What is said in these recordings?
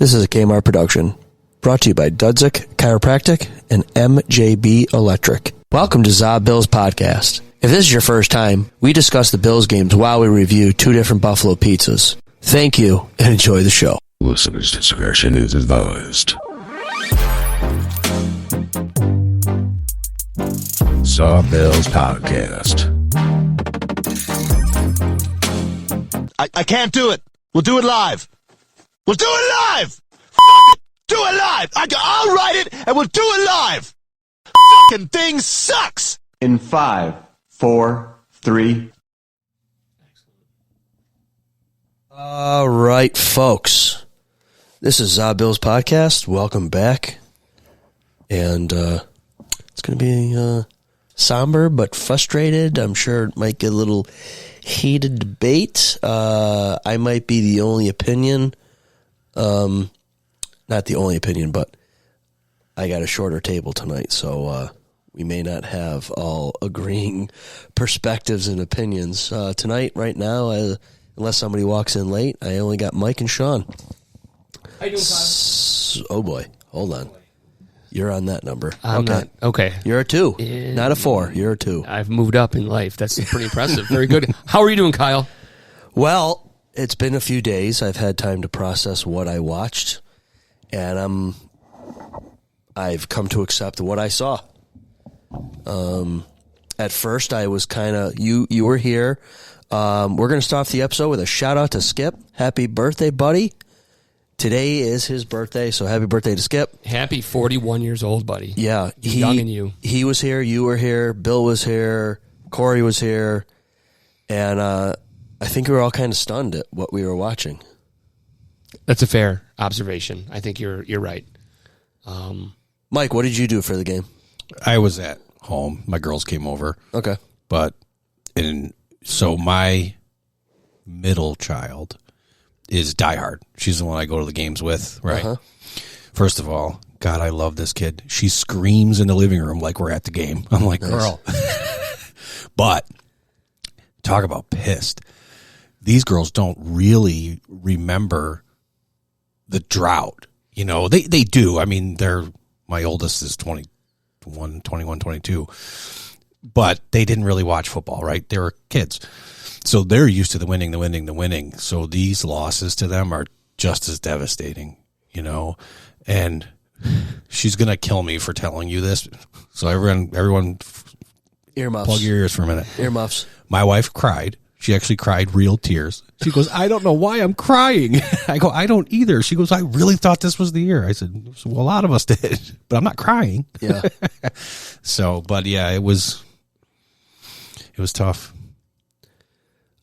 This is a Kmart production, brought to you by Dudzik Chiropractic and MJB Electric. Welcome to ZaBillsPodcast. If this is your first time, we discuss the Bills games while we review two different Buffalo pizzas. Thank you and enjoy the show. Listener's discretion is advised. ZaBills Podcast. I can't do it. We'll do it live. We'll do it live! Do it live! I'll write it and we'll do it live! Fucking thing sucks! In 5, 4, 3. All right, folks. This is ZaBill's Podcast. Welcome back. And it's going to be somber but frustrated. I'm sure it might get a little heated debate. I might be the only opinion. Not the only opinion, but I got a shorter table tonight, so we may not have all agreeing perspectives and opinions. Tonight, right now, unless somebody walks in late, I only got Mike and Sean. How you doing, Kyle? Oh, boy. Hold on. You're on that number. I'm not. Okay. You're a 2, not a 4. You're a 2. I've moved up in life. That's pretty impressive. Very good. How are you doing, Kyle? Well, it's been a few days. I've had time to process what I watched, and I've come to accept what I saw. At first, I was kind of you were here. We're going to start off the episode with a shout out to Skip. Happy birthday, buddy! Today is his birthday, so happy birthday to Skip. Happy 41 years old, buddy. Yeah, young and you. He was here. You were here. Bill was here. Corey was here, and I think we were all kind of stunned at what we were watching. That's a fair observation. I think you're right. Mike, what did you do for the game? I was at home. My girls came over. Okay. So my middle child is diehard. She's the one I go to the games with, right? Uh-huh. First of all, God, I love this kid. She screams in the living room like we're at the game. I'm like, girl. But talk about pissed. These girls don't really remember the drought. You know, they do. I mean, my oldest is 21, 22. But they didn't really watch football, right? They were kids. So they're used to the winning. So these losses to them are just as devastating, you know? And she's going to kill me for telling you this. So everyone earmuffs. Plug your ears for a minute. Earmuffs. My wife cried. She actually cried real tears. She goes, I don't know why I'm crying. I go, I don't either. She goes, I really thought this was the year. I said, well, a lot of us did, but I'm not crying. Yeah. So, but yeah, it was tough.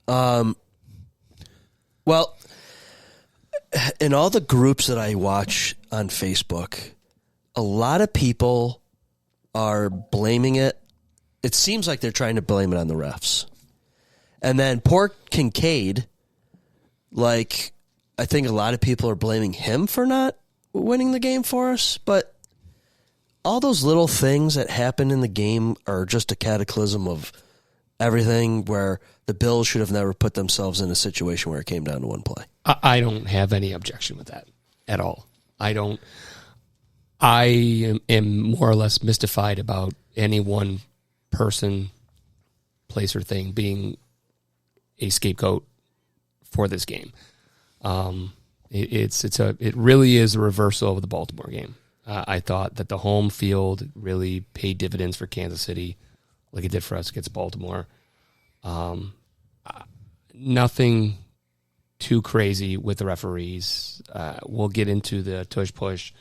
Well, in all the groups that I watch on Facebook, a lot of people are blaming it. It seems like they're trying to blame it on the refs. And then poor Kincaid, like, I think a lot of people are blaming him for not winning the game for us. But all those little things that happen in the game are just a cataclysm of everything, where the Bills should have never put themselves in a situation where it came down to one play. I don't have any objection with that at all. I am more or less mystified about any one person, place, or thing being a scapegoat for this game. It really is a reversal of the Baltimore game. I thought that the home field really paid dividends for Kansas City, like it did for us against Baltimore. Nothing too crazy with the referees. We'll get into the tush push,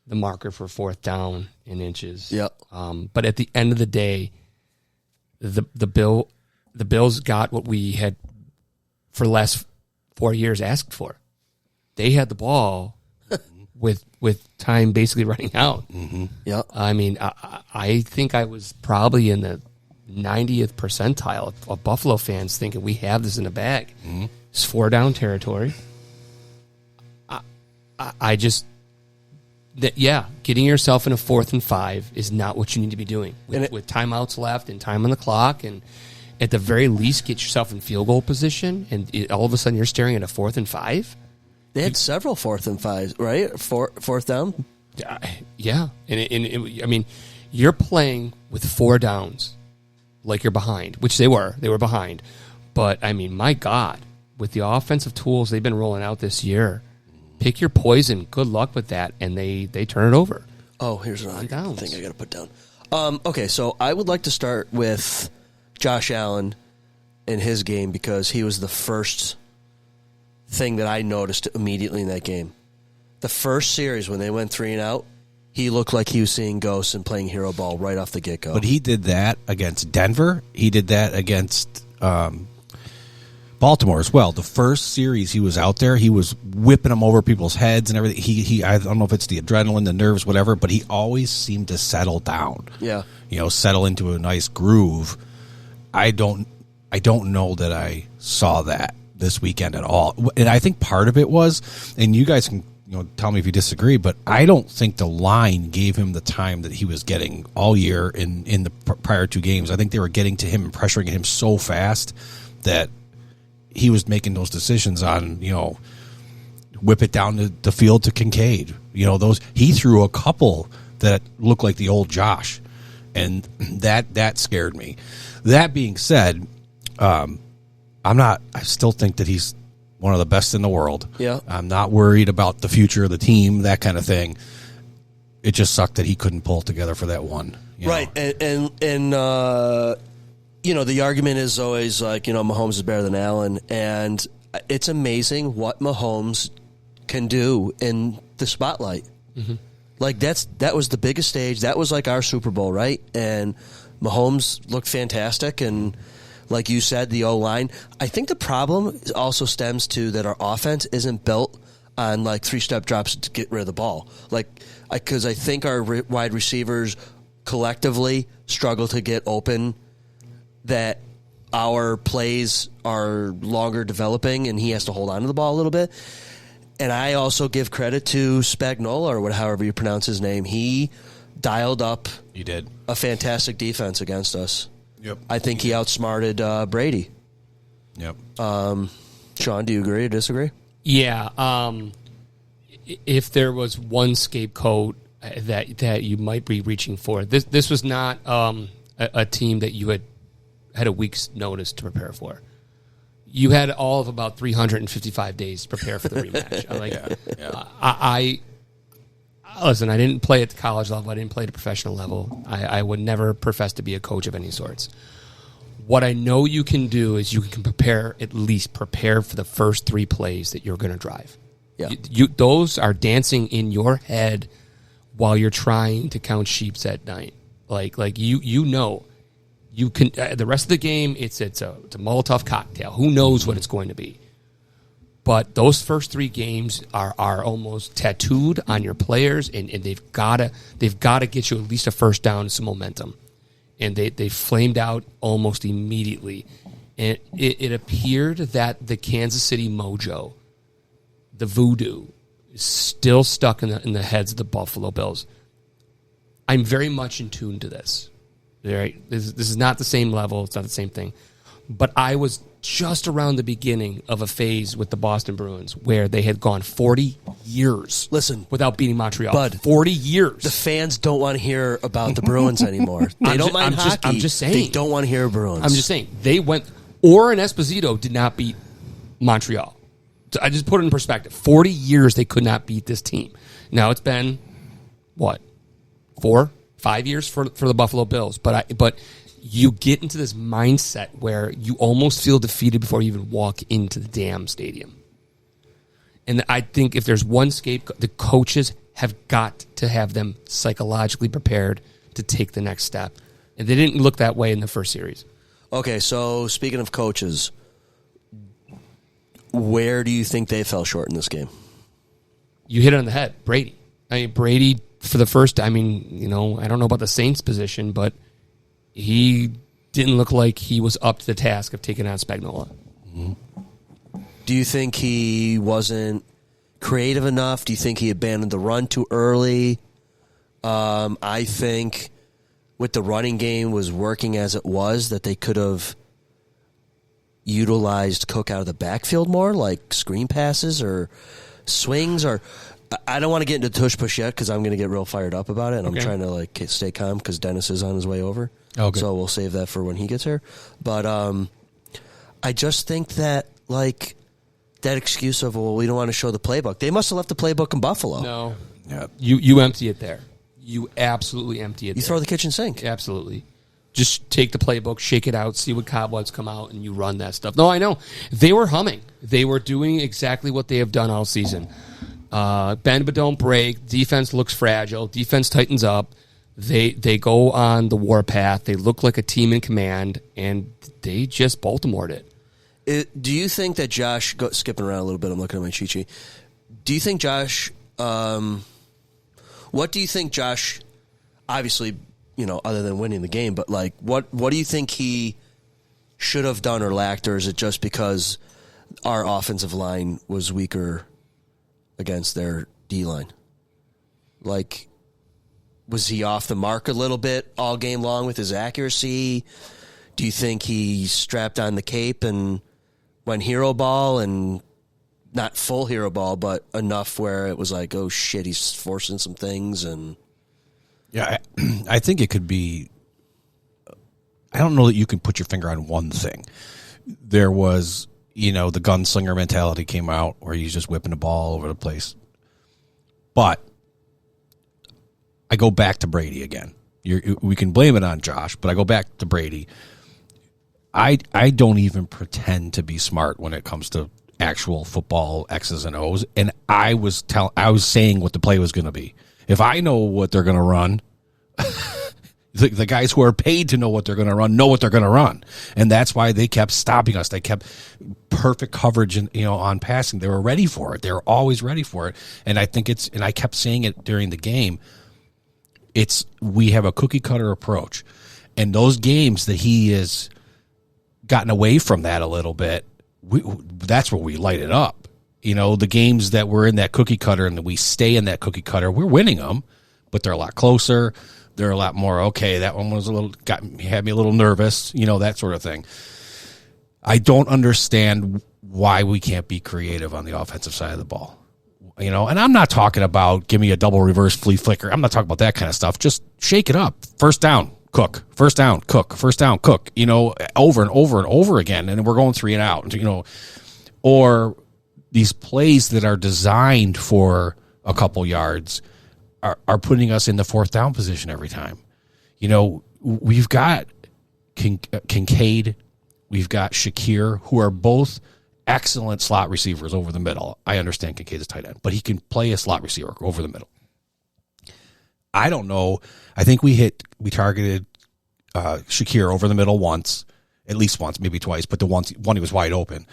the marker for 4th down in inches. Yep. But at the end of the day, the Bills got what we had for the last 4 years asked for. They had the ball with time basically running out. Mm-hmm. Yep. I mean, I think I was probably in the 90th percentile of Buffalo fans thinking we have this in the bag. Mm-hmm. It's 4 down territory. I just, getting yourself in a 4th and 5 is not what you need to be doing with timeouts left and time on the clock, and at the very least get yourself in field goal position. And all of a sudden you're staring at a 4th and 5. They had several 4th and 5s, right? Fourth down. Yeah, I mean, you're playing with 4 downs, like you're behind, which they were. They were behind, but I mean, my God, with the offensive tools they've been rolling out this year, pick your poison. Good luck with that, and they turn it over. Oh, here's another thing I got to put down. Okay, so I would like to start with Josh Allen in his game because he was the first thing that I noticed immediately in that game. The first series when they went 3 and out, he looked like he was seeing ghosts and playing hero ball right off the get-go. But he did that against Denver. He did that against Baltimore as well. The first series he was out there, he was whipping them over people's heads and everything. He I don't know if it's the adrenaline, the nerves, whatever, but he always seemed to settle down. Yeah. Settle into a nice groove. I don't know that I saw that this weekend at all. And I think part of it was, and you guys can tell me if you disagree, but I don't think the line gave him the time that he was getting all year in the prior 2 games. I think they were getting to him and pressuring him so fast that he was making those decisions on, whip it down the field to Kincaid. He threw a couple that looked like the old Josh, and that scared me. That being said, I still think that he's one of the best in the world. Yeah. I'm not worried about the future of the team, that kind of thing. It just sucked that he couldn't pull it together for that one. Right. And the argument is always like, Mahomes is better than Allen. And it's amazing what Mahomes can do in the spotlight. Mm-hmm. Like, that was the biggest stage. That was like our Super Bowl, right? And Mahomes looked fantastic. And like you said, the O-line. I think the problem also stems to that our offense isn't built on like 3-step drops to get rid of the ball. Because I think our wide receivers collectively struggle to get open, that our plays are longer developing and he has to hold on to the ball a little bit. And I also give credit to Spagnuolo, or however you pronounce his name. He dialed up He did a fantastic defense against us. Yep. I think he outsmarted Brady. Yep. Sean, do you agree or disagree? Yeah. If there was one scapegoat that you might be reaching for, this was not a team that you had a week's notice to prepare for. You had all of about 355 days to prepare for the rematch. Listen, I didn't play at the college level. I didn't play at a professional level. I would never profess to be a coach of any sorts. What I know you can do is you can at least prepare for the first 3 plays that you're going to drive. Yeah. Those are dancing in your head while you're trying to count sheep at night. You can the rest of the game. It's a Molotov cocktail. Who knows what it's going to be? But those first 3 games are almost tattooed on your players, and they've got to get you at least a first down and some momentum. And they flamed out almost immediately. And it appeared that the Kansas City mojo, the voodoo, is still stuck in the heads of the Buffalo Bills. I'm very much in tune to this. Right? This is not the same level. It's not the same thing. But I was just around the beginning of a phase with the Boston Bruins where they had gone 40 years without beating Montreal. Bud, 40 years. The fans don't want to hear about the Bruins anymore. They don't mind hockey. I'm just saying. They don't want to hear Bruins. I'm just saying. They went... Orr and Esposito did not beat Montreal. So I just put it in perspective. 40 years they could not beat this team. Now it's been, 4-5 years for the Buffalo Bills. But you get into this mindset where you almost feel defeated before you even walk into the damn stadium. And I think if there's one scapegoat, the coaches have got to have them psychologically prepared to take the next step. And they didn't look that way in the first series. Okay, so speaking of coaches, where do you think they fell short in this game? You hit it on the head. Brady. Brady, for the first, I don't know about the Saints position, but he didn't look like he was up to the task of taking on Spagnuolo. Mm-hmm. Do you think he wasn't creative enough? Do you think he abandoned the run too early? I think with the running game was working as it was, that they could have utilized Cook out of the backfield more, like screen passes or swings or I don't want to get into tush push yet because I'm going to get real fired up about it. And I'm trying to like stay calm because Dennis is on his way over. Okay. So we'll save that for when he gets here. But I just think that like that excuse of, well, we don't want to show the playbook. They must have left the playbook in Buffalo. No. Yeah. You empty it there. You absolutely empty it You there. throw the kitchen sink. Absolutely. Just take the playbook, shake it out, see what cobwebs come out, and you run that stuff. No, I know. They were humming. They were doing exactly what they have done all season. Bend but don't break. Defense looks fragile. Defense tightens up. They go on the warpath. They look like a team in command, and they just Baltimore'd it. Do you think that Josh, skipping around a little bit, I'm looking at my cheat sheet. Do you think Josh, what do you think Josh, obviously, other than winning the game, but like, what do you think he should have done or lacked, or is it just because our offensive line was weaker against their D-line? Like, was he off the mark a little bit all game long with his accuracy? Do you think he strapped on the cape and went hero ball, and not full hero ball, but enough where it was like, oh shit, he's forcing some things? And yeah, I think it could be. I don't know that you can put your finger on one thing. There was, the gunslinger mentality came out where he's just whipping the ball all over the place. But I go back to Brady again. We can blame it on Josh, but I go back to Brady. I don't even pretend to be smart when it comes to actual football X's and O's, and I was saying what the play was going to be. If I know what they're going to run, the guys who are paid to know what they're going to run know what they're going to run, and that's why they kept stopping us. They kept perfect coverage, on passing. They were ready for it. They were always ready for it, and I think and I kept saying it during the game. We have a cookie cutter approach, and those games that he has gotten away from that a little bit, that's where we light it up. The games that we're in that cookie cutter and that we stay in that cookie cutter, we're winning them, but they're a lot closer. They're a lot more, okay, that one was had me a little nervous, that sort of thing. I don't understand why we can't be creative on the offensive side of the ball. And I'm not talking about give me a double reverse flea flicker. I'm not talking about that kind of stuff. Just shake it up. First down, cook. First down, cook. First down, cook. Over and over and over again, and we're going 3 and out. Or these plays that are designed for a couple yards are putting us in the 4th down position every time. We've got Kincaid, we've got Shakir, who are both excellent slot receivers over the middle. I understand Kincaid is tight end, but he can play a slot receiver over the middle. I don't know. I think we targeted Shakir over the middle once, at least once, maybe twice, but the one he was wide open.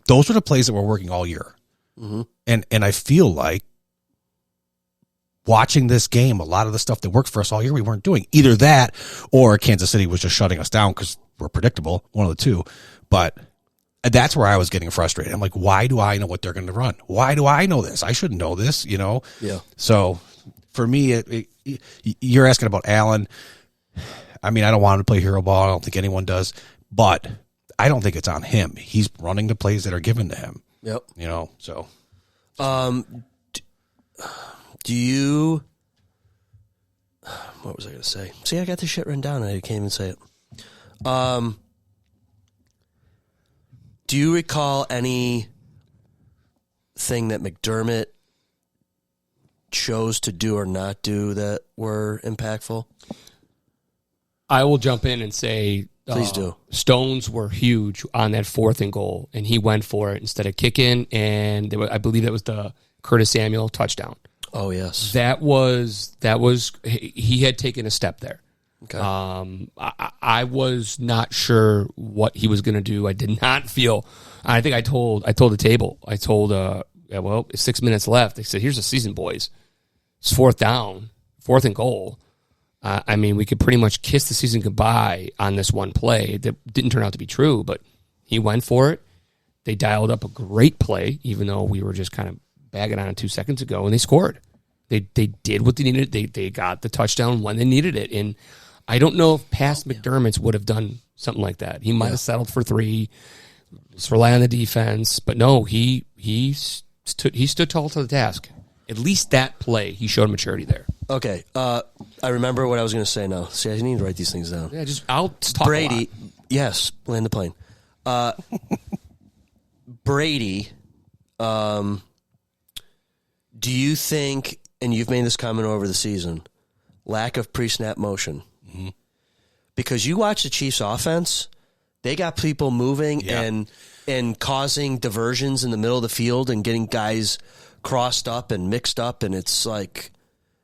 Those are the plays that were working all year. Mm-hmm. And I feel like watching this game, a lot of the stuff that worked for us all year, we weren't doing. Either that or Kansas City was just shutting us down because we're predictable, one of the two. But that's where I was getting frustrated. I'm like, why do I know what they're going to run? Why do I know this? I shouldn't know this, Yeah. So for me, you're asking about Allen. I mean, I don't want him to play hero ball. I don't think anyone does. But I don't think it's on him. He's running the plays that are given to him. Yep. So. Do you... What was I going to say? See, I got this shit written down and I can't even say it. Do you recall anything that McDermott chose to do or not do that were impactful? I will jump in and say, please do. Stones were huge on that 4th and goal, and he went for it instead of kicking, and I believe that was the Curtis Samuel touchdown. Oh, yes. That was he had taken a step there. Okay. I was not sure what he was going to do. I did not feel. I think I told the table. I told, well, 6 minutes left. They said, "Here's the season, boys. It's 4th down, 4th and goal." I mean, we could pretty much kiss the season goodbye on this one play. That didn't turn out to be true, but he went for it. They dialed up a great play, even though we were just kind of bagging on it 2 seconds ago, and they scored. They did what they needed. They got the touchdown when they needed it, and I don't know if past McDermott's would have done something like that. He might have settled for 3, just rely on the defense, but no, he he stood tall to the task. At least that play, he showed maturity there. Okay. I remember what I was going to say now. See, I need to write these things down. Yeah, I'll talk Brady. a lot. Yes, land the plane. Brady, do you think, and you've made this comment over the season, lack of pre-snap motion? Mm-hmm. Because you watch the Chiefs offense, they got people moving and causing diversions in the middle of the field and getting guys crossed up and mixed up, and it's like...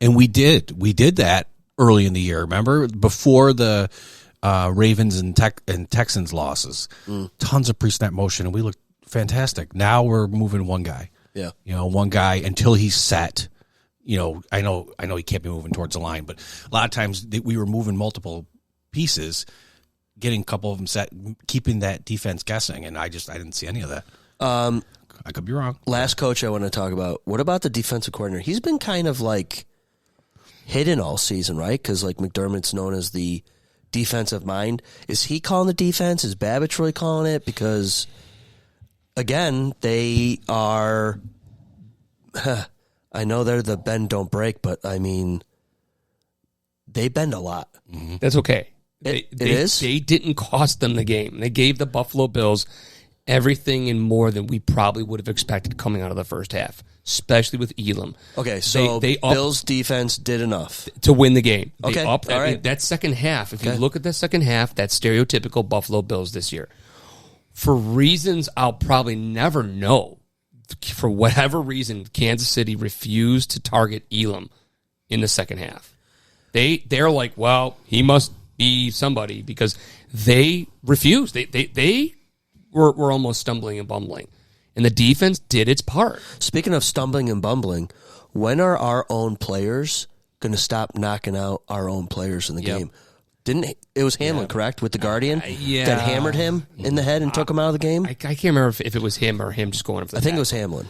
And we did that early in the year, remember? Before the Ravens and Texans losses. Tons of pre-snap motion, and we looked fantastic. Now we're moving one guy. Yeah. One guy until he's set. I know he can't be moving towards the line, but a lot of times we were moving multiple pieces, getting a couple of them set, keeping that defense guessing, and I didn't see any of that. I could be wrong. Last coach I want to talk about. What about the defensive coordinator? He's been kind of like hidden all season, right? Because like McDermott's known as the defensive mind. Is he calling the defense? Is Babbitt really calling it? Because again, they are. I know they're the bend don't break, but I mean, they bend a lot. Mm-hmm. That's okay. It is. They didn't cost them the game. They gave the Buffalo Bills everything and more than we probably would have expected coming out of the first half, especially with Elam. Okay, so Bills defense did enough to win the game. Okay, all right. That second half, if you look at the second half, that's stereotypical Buffalo Bills this year. For reasons I'll probably never know, for whatever reason, Kansas City refused to target Elam in the second half. They're like, well, he must be somebody, because they refused. They were almost stumbling and bumbling. And the defense did its part. Speaking of stumbling and bumbling, when are our own players going to stop knocking out our own players in the game? It was Hamlin, correct, with the Guardian that hammered him in the head and took him out of the game? I can't remember if it was him or him just going up for the I think it was Hamlin.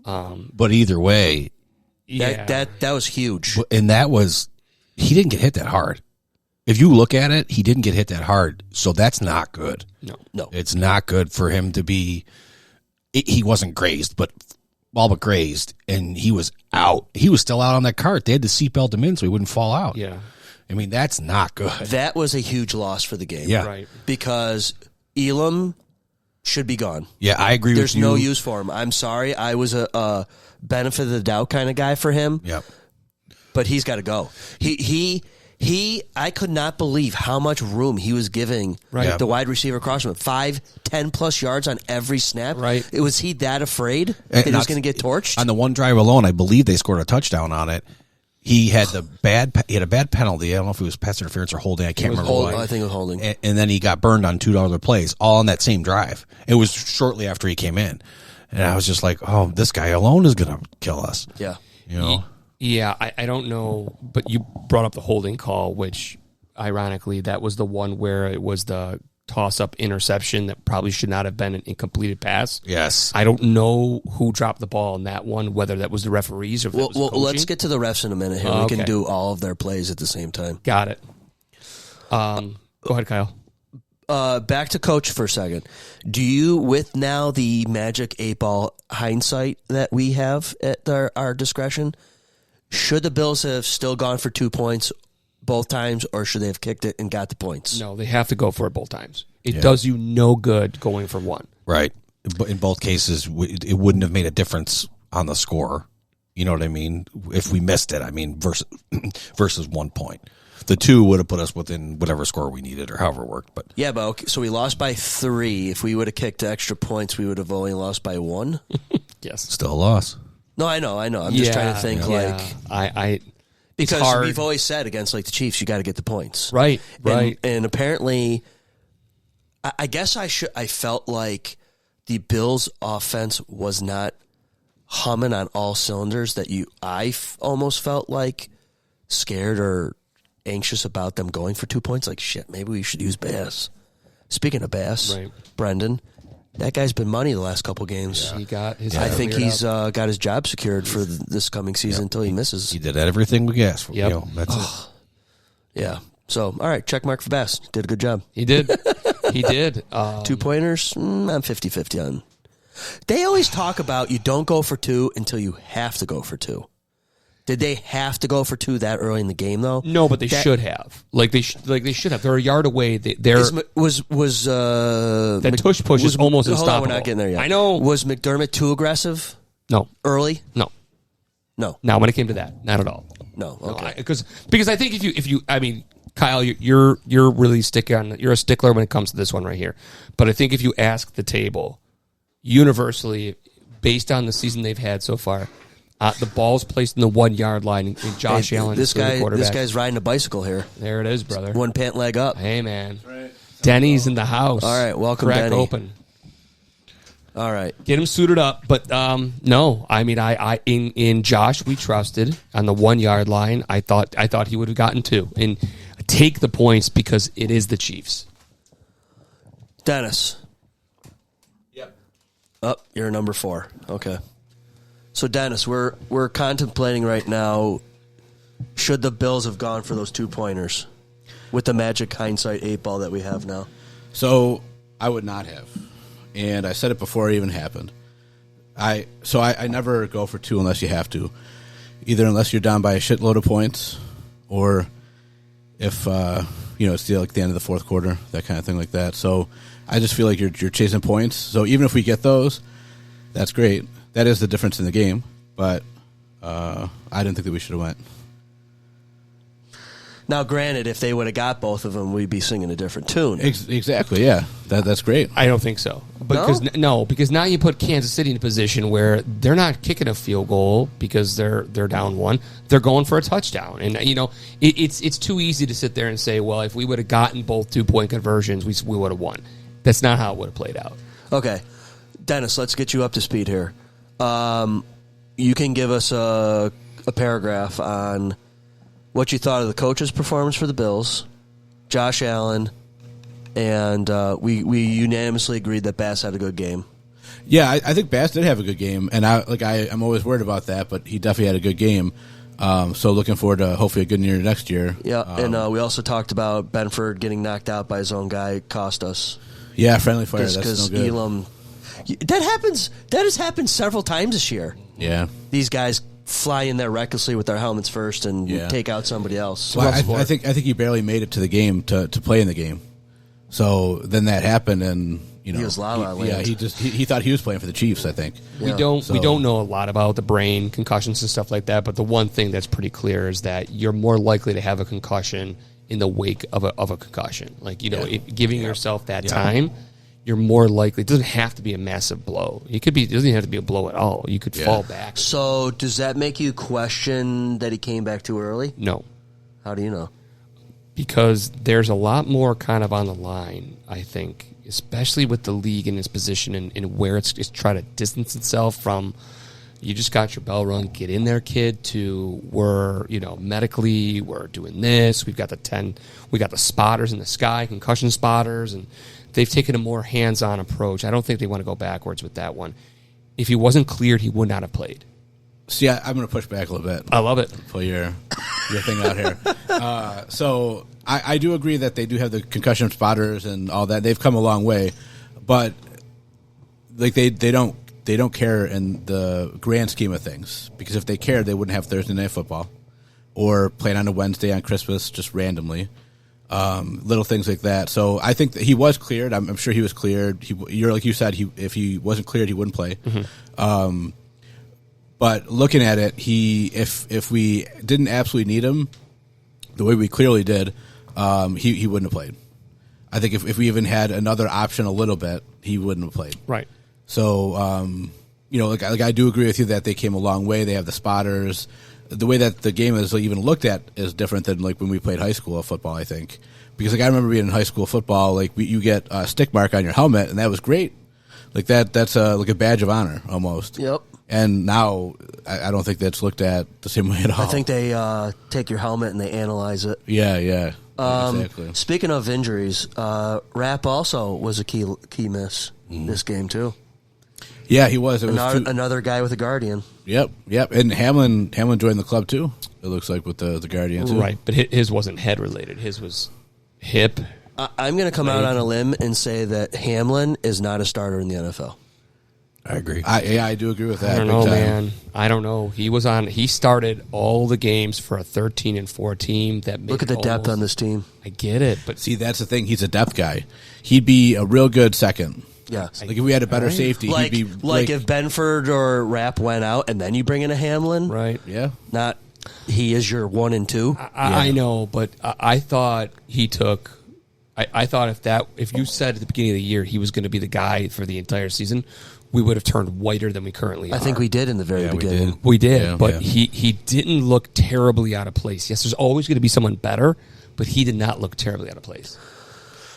But either way, that was huge. And he didn't get hit that hard. If you look at it, he didn't get hit that hard, so that's not good. No. It's not good for him to be... He wasn't grazed, but all but grazed, and he was out. He was still out on that cart. They had to seatbelt him in so he wouldn't fall out. Yeah. I mean, that's not good. That was a huge loss for the game. Yeah. Right. Because Elam should be gone. Yeah, I agree with you. There's no use for him. I'm sorry. I was a benefit of the doubt kind of guy for him. Yep. But he's got to go. I could not believe how much room he was giving the wide receiver across him. 5-10 plus yards on every snap. Right. Was he that afraid that he was going to get torched? On the one drive alone, I believe they scored a touchdown on it. He had a bad penalty. I don't know if it was pass interference or holding. I can't remember what. I think it was holding. And then he got burned on two other plays, all on that same drive. It was shortly after he came in. And I was just like, oh, this guy alone is going to kill us. Yeah. Yeah, I don't know, but you brought up the holding call, which, ironically, that was the one where it was the toss-up interception that probably should not have been an incompleted pass. Yes. I don't know who dropped the ball in that one, whether that was the referees or if that was the coaching. Let's get to the refs in a minute here. We can do all of their plays at the same time. Got it. Go ahead, Kyle. Back to coach for a second. Do you, with now the magic 8-ball hindsight that we have at our discretion, should the Bills have still gone for 2 points both times, or should they have kicked it and got the points? No, they have to go for it both times. It does you no good going for one. Right. But in both cases, it wouldn't have made a difference on the score. You know what I mean? If we missed it, I mean, versus 1 point. The 2 would have put us within whatever score we needed or however it worked. But yeah, but okay, so we lost by 3. If we would have kicked extra points, we would have only lost by 1. Yes. Still a loss. No, I know. I'm just trying to think because we've always said against like the Chiefs, you got to get the points. Right. And apparently, I guess I felt like the Bills' offense was not humming on all cylinders. I almost felt like scared or anxious about them going for 2 points. Like shit, maybe we should use Bass. Speaking of Bass, Brendan. That guy's been money the last couple games. He got his. I think he's got his job secured for this coming season until he misses. He did everything we asked for. Yep. That's it. Yeah. So, all right, check mark for Bass. Did a good job. He did. He did. 2 pointers, I'm 50-50 on. They always talk about you don't go for 2 until you have to go for 2. Did they have to go for 2 that early in the game, though? No, but they should have. They should have. They're a yard away. That tush push is almost unstoppable. Hold on, we're not getting there yet. I know. Was McDermott too aggressive? No. Early? No. No. Now, when it came to that, not at all. No. Okay. Because I think if you, I mean, Kyle, you're really you're a stickler when it comes to this one right here. But I think if you ask the table, universally, based on the season they've had so far, the ball's placed in the 1 yard line, and Josh Allen is the quarterback. This guy's riding a bicycle here. There it is, brother. One pant leg up. Hey, man. Right. Denny's in the house. All right, welcome, Crack Denny. open. All right, get him suited up. But no, I mean, in Josh, we trusted on the 1 yard line. I thought he would have gotten 2 and take the points because it is the Chiefs. Dennis. Yep. Oh, you're number 4. Okay. So Dennis, we're contemplating right now. Should the Bills have gone for those 2-pointers with the magic hindsight 8 ball that we have now? So I would not have. And I said it before it even happened. I never go for 2 unless you have to. Either unless you're down by a shitload of points, or if it's the end of the fourth quarter, that kind of thing like that. So I just feel like you're chasing points. So even if we get those, that's great. That is the difference in the game. But I didn't think that we should have went. Now, granted, if they would have got both of them, we'd be singing a different tune. Exactly, yeah. That's great. I don't think so. Because now you put Kansas City in a position where they're not kicking a field goal because they're down 1. They're going for a touchdown. And, it's too easy to sit there and say, well, if we would have gotten both 2-point conversions, we would have won. That's not how it would have played out. Okay. Dennis, let's get you up to speed here. You can give us a paragraph on what you thought of the coach's performance for the Bills, Josh Allen, and we unanimously agreed that Bass had a good game. Yeah, I think Bass did have a good game, and I'm always worried about that, but he definitely had a good game. So looking forward to hopefully a good year next year. Yeah, and we also talked about Benford getting knocked out by his own guy cost us. Yeah, friendly fire. That's because no good. Elam. That happens. That has happened several times this year. Yeah, these guys fly in there recklessly with their helmets first and take out somebody else. Well, I think he barely made it to the game to play in the game. So then that happened, and he was La La Land. Yeah, he thought he was playing for the Chiefs. I think we don't know a lot about the brain concussions and stuff like that. But the one thing that's pretty clear is that you're more likely to have a concussion in the wake of a concussion. Giving yourself that time. You're more likely. It doesn't have to be a massive blow. It doesn't even have to be a blow at all. You could fall back. So does that make you question that he came back too early? No. How do you know? Because there's a lot more kind of on the line, I think, especially with the league in its position and where it's trying to distance itself from, you just got your bell rung, get in there, kid, to we're, medically, we're doing this. We've got the spotters in the sky, concussion spotters, and they've taken a more hands-on approach. I don't think they want to go backwards with that one. If he wasn't cleared, he would not have played. See, I'm going to push back a little bit. I love it. Pull your thing out here. So I do agree that they do have the concussion spotters and all that. They've come a long way, but they don't care in the grand scheme of things, because if they cared, they wouldn't have Thursday Night Football or playing on a Wednesday on Christmas just randomly. Little things like that. So I think that he was cleared. I'm sure he was cleared. You're like you said, if he wasn't cleared, he wouldn't play. Mm-hmm. But looking at it, if we didn't absolutely need him, the way we clearly did, he wouldn't have played. I think if we even had another option a little bit, he wouldn't have played. Right. So I do agree with you that they came a long way. They have the spotters. The way that the game is even looked at is different than when we played high school football, I think. Because I remember being in high school football, you get a stick mark on your helmet, and that was great. That's a badge of honor almost. Yep. And now I don't think that's looked at the same way at all. I think they take your helmet and they analyze it. Yeah. Exactly. Speaking of injuries, Rapp also was a key miss this game too. Yeah, he was. Another guy with a Guardian. Yep. And Hamlin joined the club too. It looks like with the Guardian too. Right, but his wasn't head related. His was hip. I'm going to come out on a limb and say that Hamlin is not a starter in the NFL. I agree. I do agree with that. I don't big know, time. man. I don't know. He started all the games for a 13-4 team. That made Look at the it depth almost- on this team. I get it, but See, that's the thing. He's a depth guy. He'd be a real good second. Yeah. Like if we had a better Right. safety, Like, he'd be like if Benford or Rapp went out and then you bring in a Hamlin, right. yeah. not he is your 1 and 2. I know, but I thought he took. I thought if you said at the beginning of the year he was going to be the guy for the entire season, we would have turned whiter than we currently are. I think we did in the very beginning. We did, Yeah. but Yeah. he didn't look terribly out of place. Yes, there's always going to be someone better, but he did not look terribly out of place.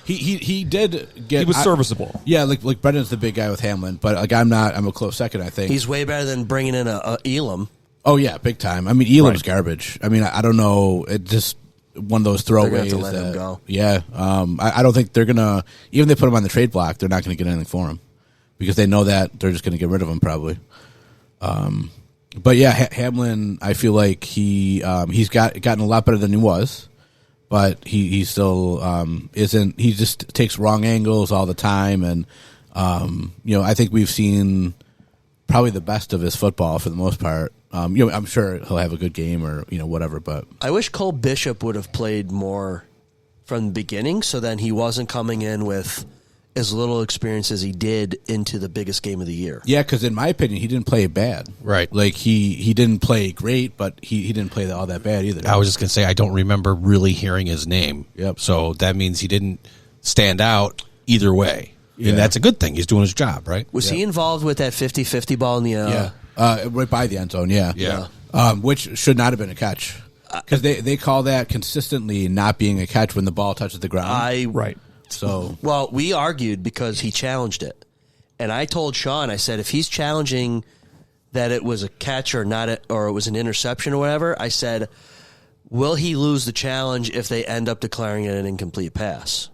He did get. He was serviceable. Yeah, like Brendan's the big guy with Hamlin, but like I'm not. I'm a close second. I think He's way better than bringing in a Elam. Oh yeah, big time. I mean, Elam's garbage. I mean, I don't know. It just one of those throwaways. They're gonna have to let him go. Yeah, I don't think they're gonna. Even if they put him on the trade block, they're not going to get anything for him because they know that they're just going to get rid of him probably. But yeah, Hamlin, I feel like he's gotten a lot better than he was, but he still isn't. He just takes wrong angles all the time, and I think we've seen probably the best of his football for the most part. I'm sure he'll have a good game or whatever, but I wish Cole Bishop would have played more from the beginning, so then he wasn't coming in with as little experience as he did into the biggest game of the year. yeah, because in my opinion, he didn't play bad. Right. Like he didn't play great, but he didn't play all that bad either. I was just going to say, I don't remember really hearing his name. Yep. So that means he didn't stand out either way. Yeah. And that's a good thing. He's doing his job, right? Was he involved with that 50-50 ball in the right by the end zone. Yeah, Yeah. which should not have been a catch because they call that consistently not being a catch when the ball touches the ground. Right. So Well, we argued because he challenged it. And I told Sean, I said, if he's challenging that it was a catch or not, or it was an interception or whatever, I said, will he lose the challenge if they end up declaring it an incomplete pass?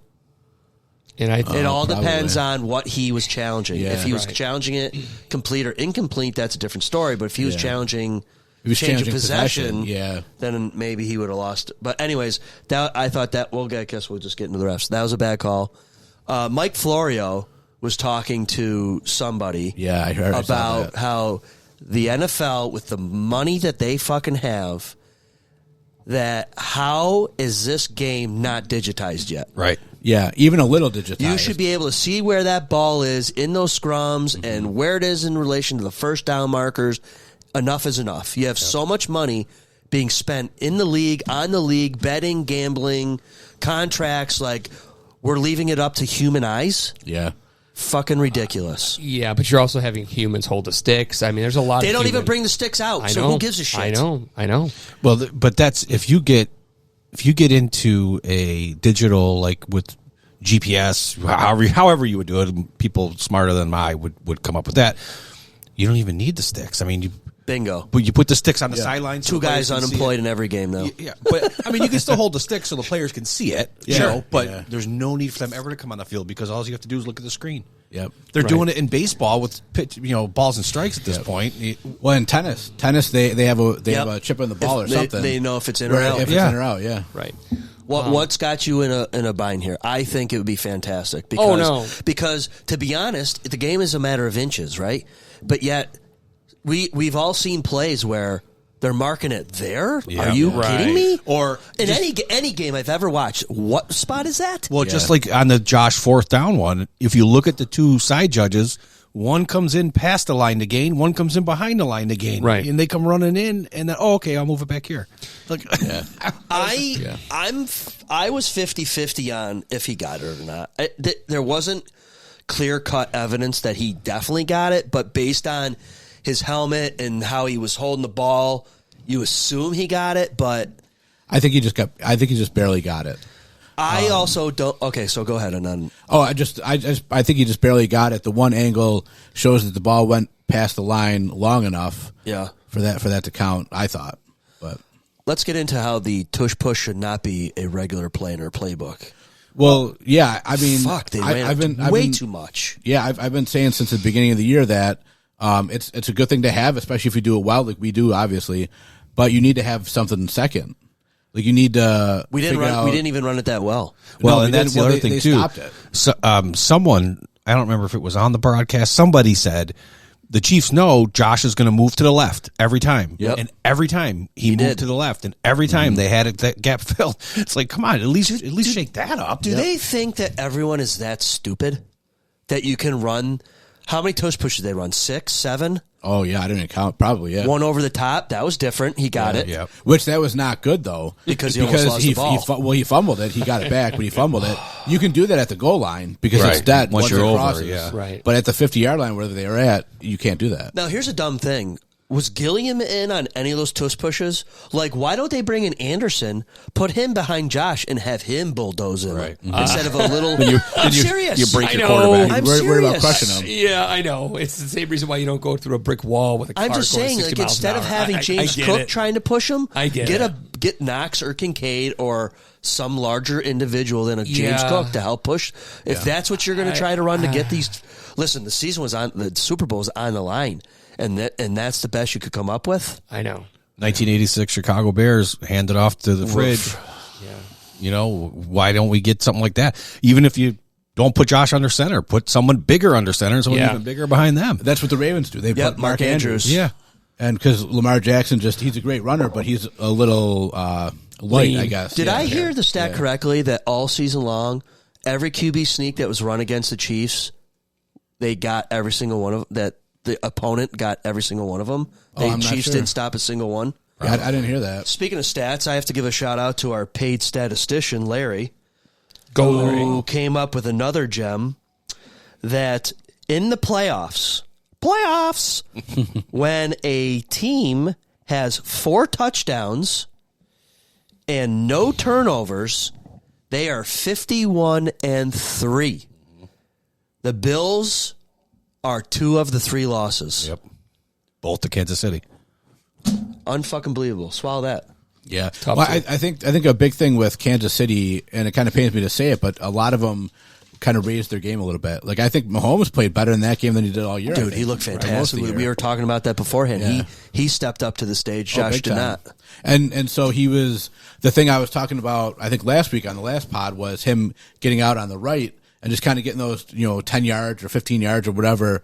And I It all probably. depends on what he was challenging. Yeah. If he was Right. challenging it complete or incomplete, that's a different story. But if he was Yeah. challenging He was change of challenging possession, possession, yeah. then maybe he would have lost. But anyways, I thought that, I guess we'll just get into the refs. That was a bad call. Mike Florio was talking to somebody yeah, I heard about how the NFL, with the money that they fucking have, that how is this game not digitized yet? Right. Yeah, even a little digitized. You should be able to see where that ball is in those scrums and where it is in relation to the first down markers. Enough is enough. You have so much money being spent in the league, on the league, betting, gambling, contracts. Like, we're leaving it up to human eyes. Yeah. Fucking ridiculous. Yeah, but you're also having humans hold the sticks. I mean, there's a lot. They of don't even human- bring the sticks out. I So know. who gives a shit? I know. Well, but that's if you get into a digital, like with GPS, however you would do it, people smarter than I would come up with that. You don't even need the sticks. I mean, Bingo. but you put the sticks on the sidelines. so Two the players guys can see unemployed it. in every game, though. Yeah, but I mean, you can still hold the stick so the players can see it. You Sure. know, but Yeah. there's no need for them ever to come on the field because all you have to do is look at the screen. Yep. They're doing it in baseball with balls and strikes at this point. Well, in tennis, they have a chip on the ball or something. They know if it's in or Right, out. if it's in or out. Yeah. Right. What's got you in a bind here? I think it would be fantastic. Because, Oh, no. Because, to be honest, the game is a matter of inches, right? But yet, we've all seen plays where they're marking it there. Yeah. Are you Right. kidding me? Or in just- any game I've ever watched, what spot is that? Well, just like on the Josh fourth down one, if you look at the two side judges, one comes in past the line to gain, one comes in behind the line to gain. Right. And they come running in, and then, okay, I'll move it back here. Like, I was 50-50 on if he got it or not. There wasn't clear-cut evidence that he definitely got it, but based on his helmet and how he was holding the ball, you assume he got it, but I think he just barely got it. I also don't. Okay, so go ahead and then. Oh, I think he just barely got it. The one angle shows that the ball went past the line long enough. Yeah. For that to count, I thought. But Let's get into how the tush push should not be a regular play in our playbook. well, yeah, I mean, Fuck, they ran I've been way I've been- too much. Yeah, I've been saying since the beginning of the year that it's a good thing to have, especially if you do it well, like we do, obviously. But you need to have something second. Like you need to. We didn't figure run. out- We didn't even run it that well. well, No, and we that's didn't. the Well, other they thing, too. stopped it. So, someone, I don't remember if it was on the broadcast, somebody said the Chiefs know Josh is going to move to the left every time. Yep. And every time he moved did. to the left, and every time they had that gap filled. It's like, come on, at least shake that up. Do they think that everyone is that stupid that you can run? How many tush pushes they run? 6, 7? Oh, yeah, I didn't even count. Probably, yeah. One over the top. That was different. He got it. Yeah. Which that was not good, though. Because he almost lost the ball. He fumbled it. He got it back, but he fumbled it. You can do that at the goal line because it's Right. dead Once once you're it over, crosses. yeah. Right. But at the 50-yard line, wherever they were at, you can't do that. Now, here's a dumb thing. Was Gilliam in on any of those tush pushes? Like, why don't they bring in Anderson, put him behind Josh, and have him bulldoze him Right. instead of a little? I'm serious. you break I your know. quarterback. I'm We're worried about serious. crushing him. Yeah, I know. It's the same reason why you don't go through a brick wall with a car I'm just going saying, 60 like, miles instead an of hour. having I James get Cook it. trying to push him, I get it. get Knox or Kincaid or some larger individual than a James Yeah. Cook to help push. If that's what you're going to try to run to get these, listen, the season was on, the Super Bowl was on the line, and that's the best you could come up with. I know. 1986 Chicago Bears handed off to the fridge. Yeah. You know, why don't we get something like that? Even if you don't put Josh under center, put someone bigger under center and someone Yeah. even bigger behind them. That's what the Ravens do. They Yep, put Mark Andrews. Yeah. And because Lamar Jackson he's a great runner, but he's a little light, Lean. I guess. Did Yeah. I hear the stat correctly that all season long, every QB sneak that was run against the Chiefs, they got every single one of that. The opponent got every single one of them. The I'm not Chiefs sure. didn't stop a single one. I didn't hear that. Speaking of stats, I have to give a shout out to our paid statistician, Larry, Go, who Larry. came up with another gem that in the playoffs, when a team has 4 touchdowns and no turnovers, they are 51-3. The Bills are 2 of the 3 losses. Yep. Both to Kansas City. Unfucking believable. Swallow that. Yeah, Tough well, to- I think a big thing with Kansas City, and it kind of pains me to say it, but a lot of them kind of raised their game a little bit. Like I think Mahomes played better in that game than he did all year. I Dude, think, he looked right? Most fantastic. of the We year. were talking about that beforehand. Yeah. He stepped up to the stage. Oh, Josh big did time. not. And so he was the thing I was talking about. I think last week on the last pod was him getting out on the right and just kind of getting those 10 yards or 15 yards or whatever.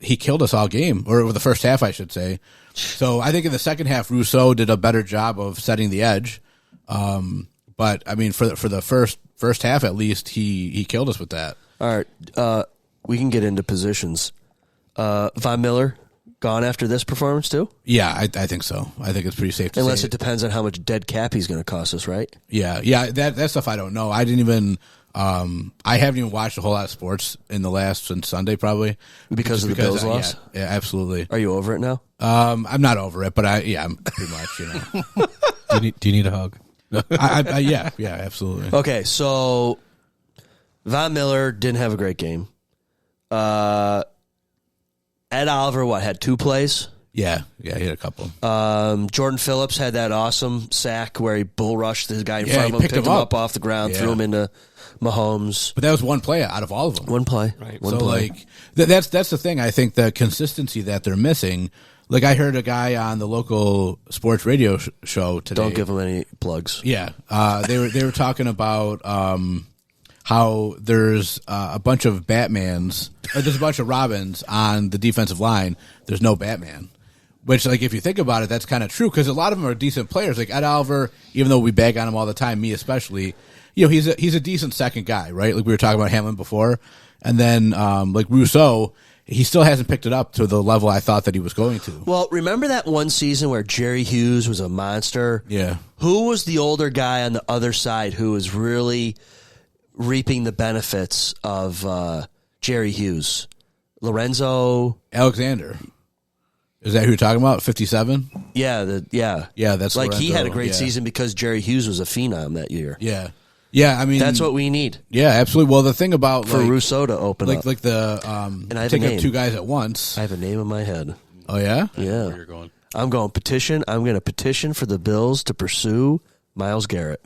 He killed us all game, or the first half, I should say. So I think in the second half, Rousseau did a better job of setting the edge. But I mean, for the first half at least, he killed us with that. All right. We can get into positions. Von Miller gone after this performance too? Yeah, I think so. I think it's pretty safe to Unless say. it depends on how much dead cap he's going to cost us, right? Yeah. That stuff I don't know. I didn't even. I haven't even watched a whole lot of sports since Sunday, probably Because of the Bills loss? Yeah, absolutely. Are you over it now? I'm not over it, but I'm pretty much. Do you need a hug? Yeah, absolutely. Okay, so Von Miller didn't have a great game. Ed Oliver, had 2 plays? Yeah, he had a couple. Jordan Phillips had that awesome sack where he bull rushed the guy in Yeah, front he of him, picked picked him him up. up off the ground, Yeah. threw him into Mahomes. But that was one play out of all of them. One play. Right. One So play. like that's the thing. I think the consistency that they're missing. Like I heard a guy on the local sports radio show today. Don't give him any plugs. Yeah, they were talking about how there's a bunch of Batmans, or there's a bunch of Robins on the defensive line. There's no Batman, which, like, if you think about it, that's kind of true because a lot of them are decent players. Like Ed Oliver, even though we bag on him all the time, me especially, he's a decent second guy, right? Like we were talking about Hamlin before, and then like Rousseau. He still hasn't picked it up to the level I thought that he was going to. Well, remember that one season where Jerry Hughes was a monster? Yeah. Who was the older guy on the other side who was really reaping the benefits of Jerry Hughes? Lorenzo? Alexander. Is that who you're talking about? 57? Yeah, Yeah, that's like he had a Lorenzo, great yeah. season because Jerry Hughes was a phenom that year. Yeah. Yeah, I mean That's what we need Yeah, absolutely. Well, the thing about for like, Rousseau to open up. like the And I have a taking up name. 2 guys at once. I have a name in my head. Oh yeah? Yeah. Where you're going? I'm going petition. I'm going to petition for the Bills to pursue Myles Garrett.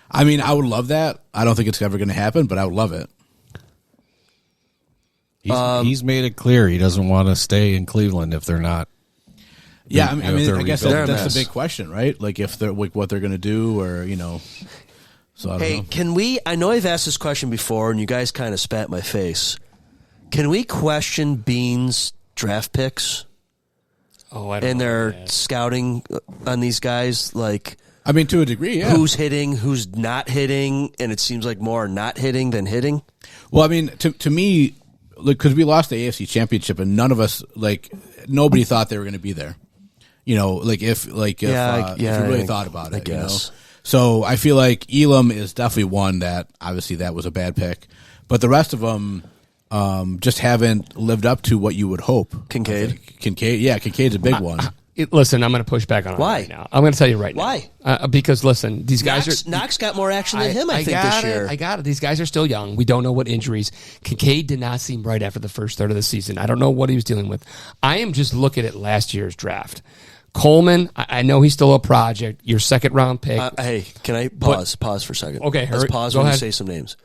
I mean, I would love that. I don't think it's ever going to happen, but I would love it. He's made it clear he doesn't want to stay in Cleveland if they're not. Yeah, I if mean, they're I guess rebuilding. They're a that's mess. the big question, right? Like if they're like what they're going to do, or So I don't Hey, know. can we? I know I've asked this question before, and you guys kind of spat in my face. Can we question Bean's draft picks Oh, I don't and know, their man. scouting on these guys? Like, I mean, to a degree, yeah. who's hitting, who's not hitting, and it seems like more not hitting than hitting. Well, I mean, to me, because we lost the AFC Championship, and none of us, nobody thought they were going to be there. You know, if you really thought about it, I guess. You know? So I feel like Elam is definitely one that obviously that was a bad pick, but the rest of them just haven't lived up to what you would hope. Kincaid, Kincaid's a big one. Listen, I'm going to push back on it Why? right now. I'm going to tell you right Why? now. Because, listen, these guys Knox got more action than him, I think, this year. I got it. These guys are still young. We don't know what injuries. Kincaid did not seem right after the first third of the season. I don't know what he was dealing with. I am just looking at last year's draft. Coleman, I know he's still a project. Your second-round pick. Hey, can I pause? Pause for a second. Okay, let's pause when ahead. you say some names.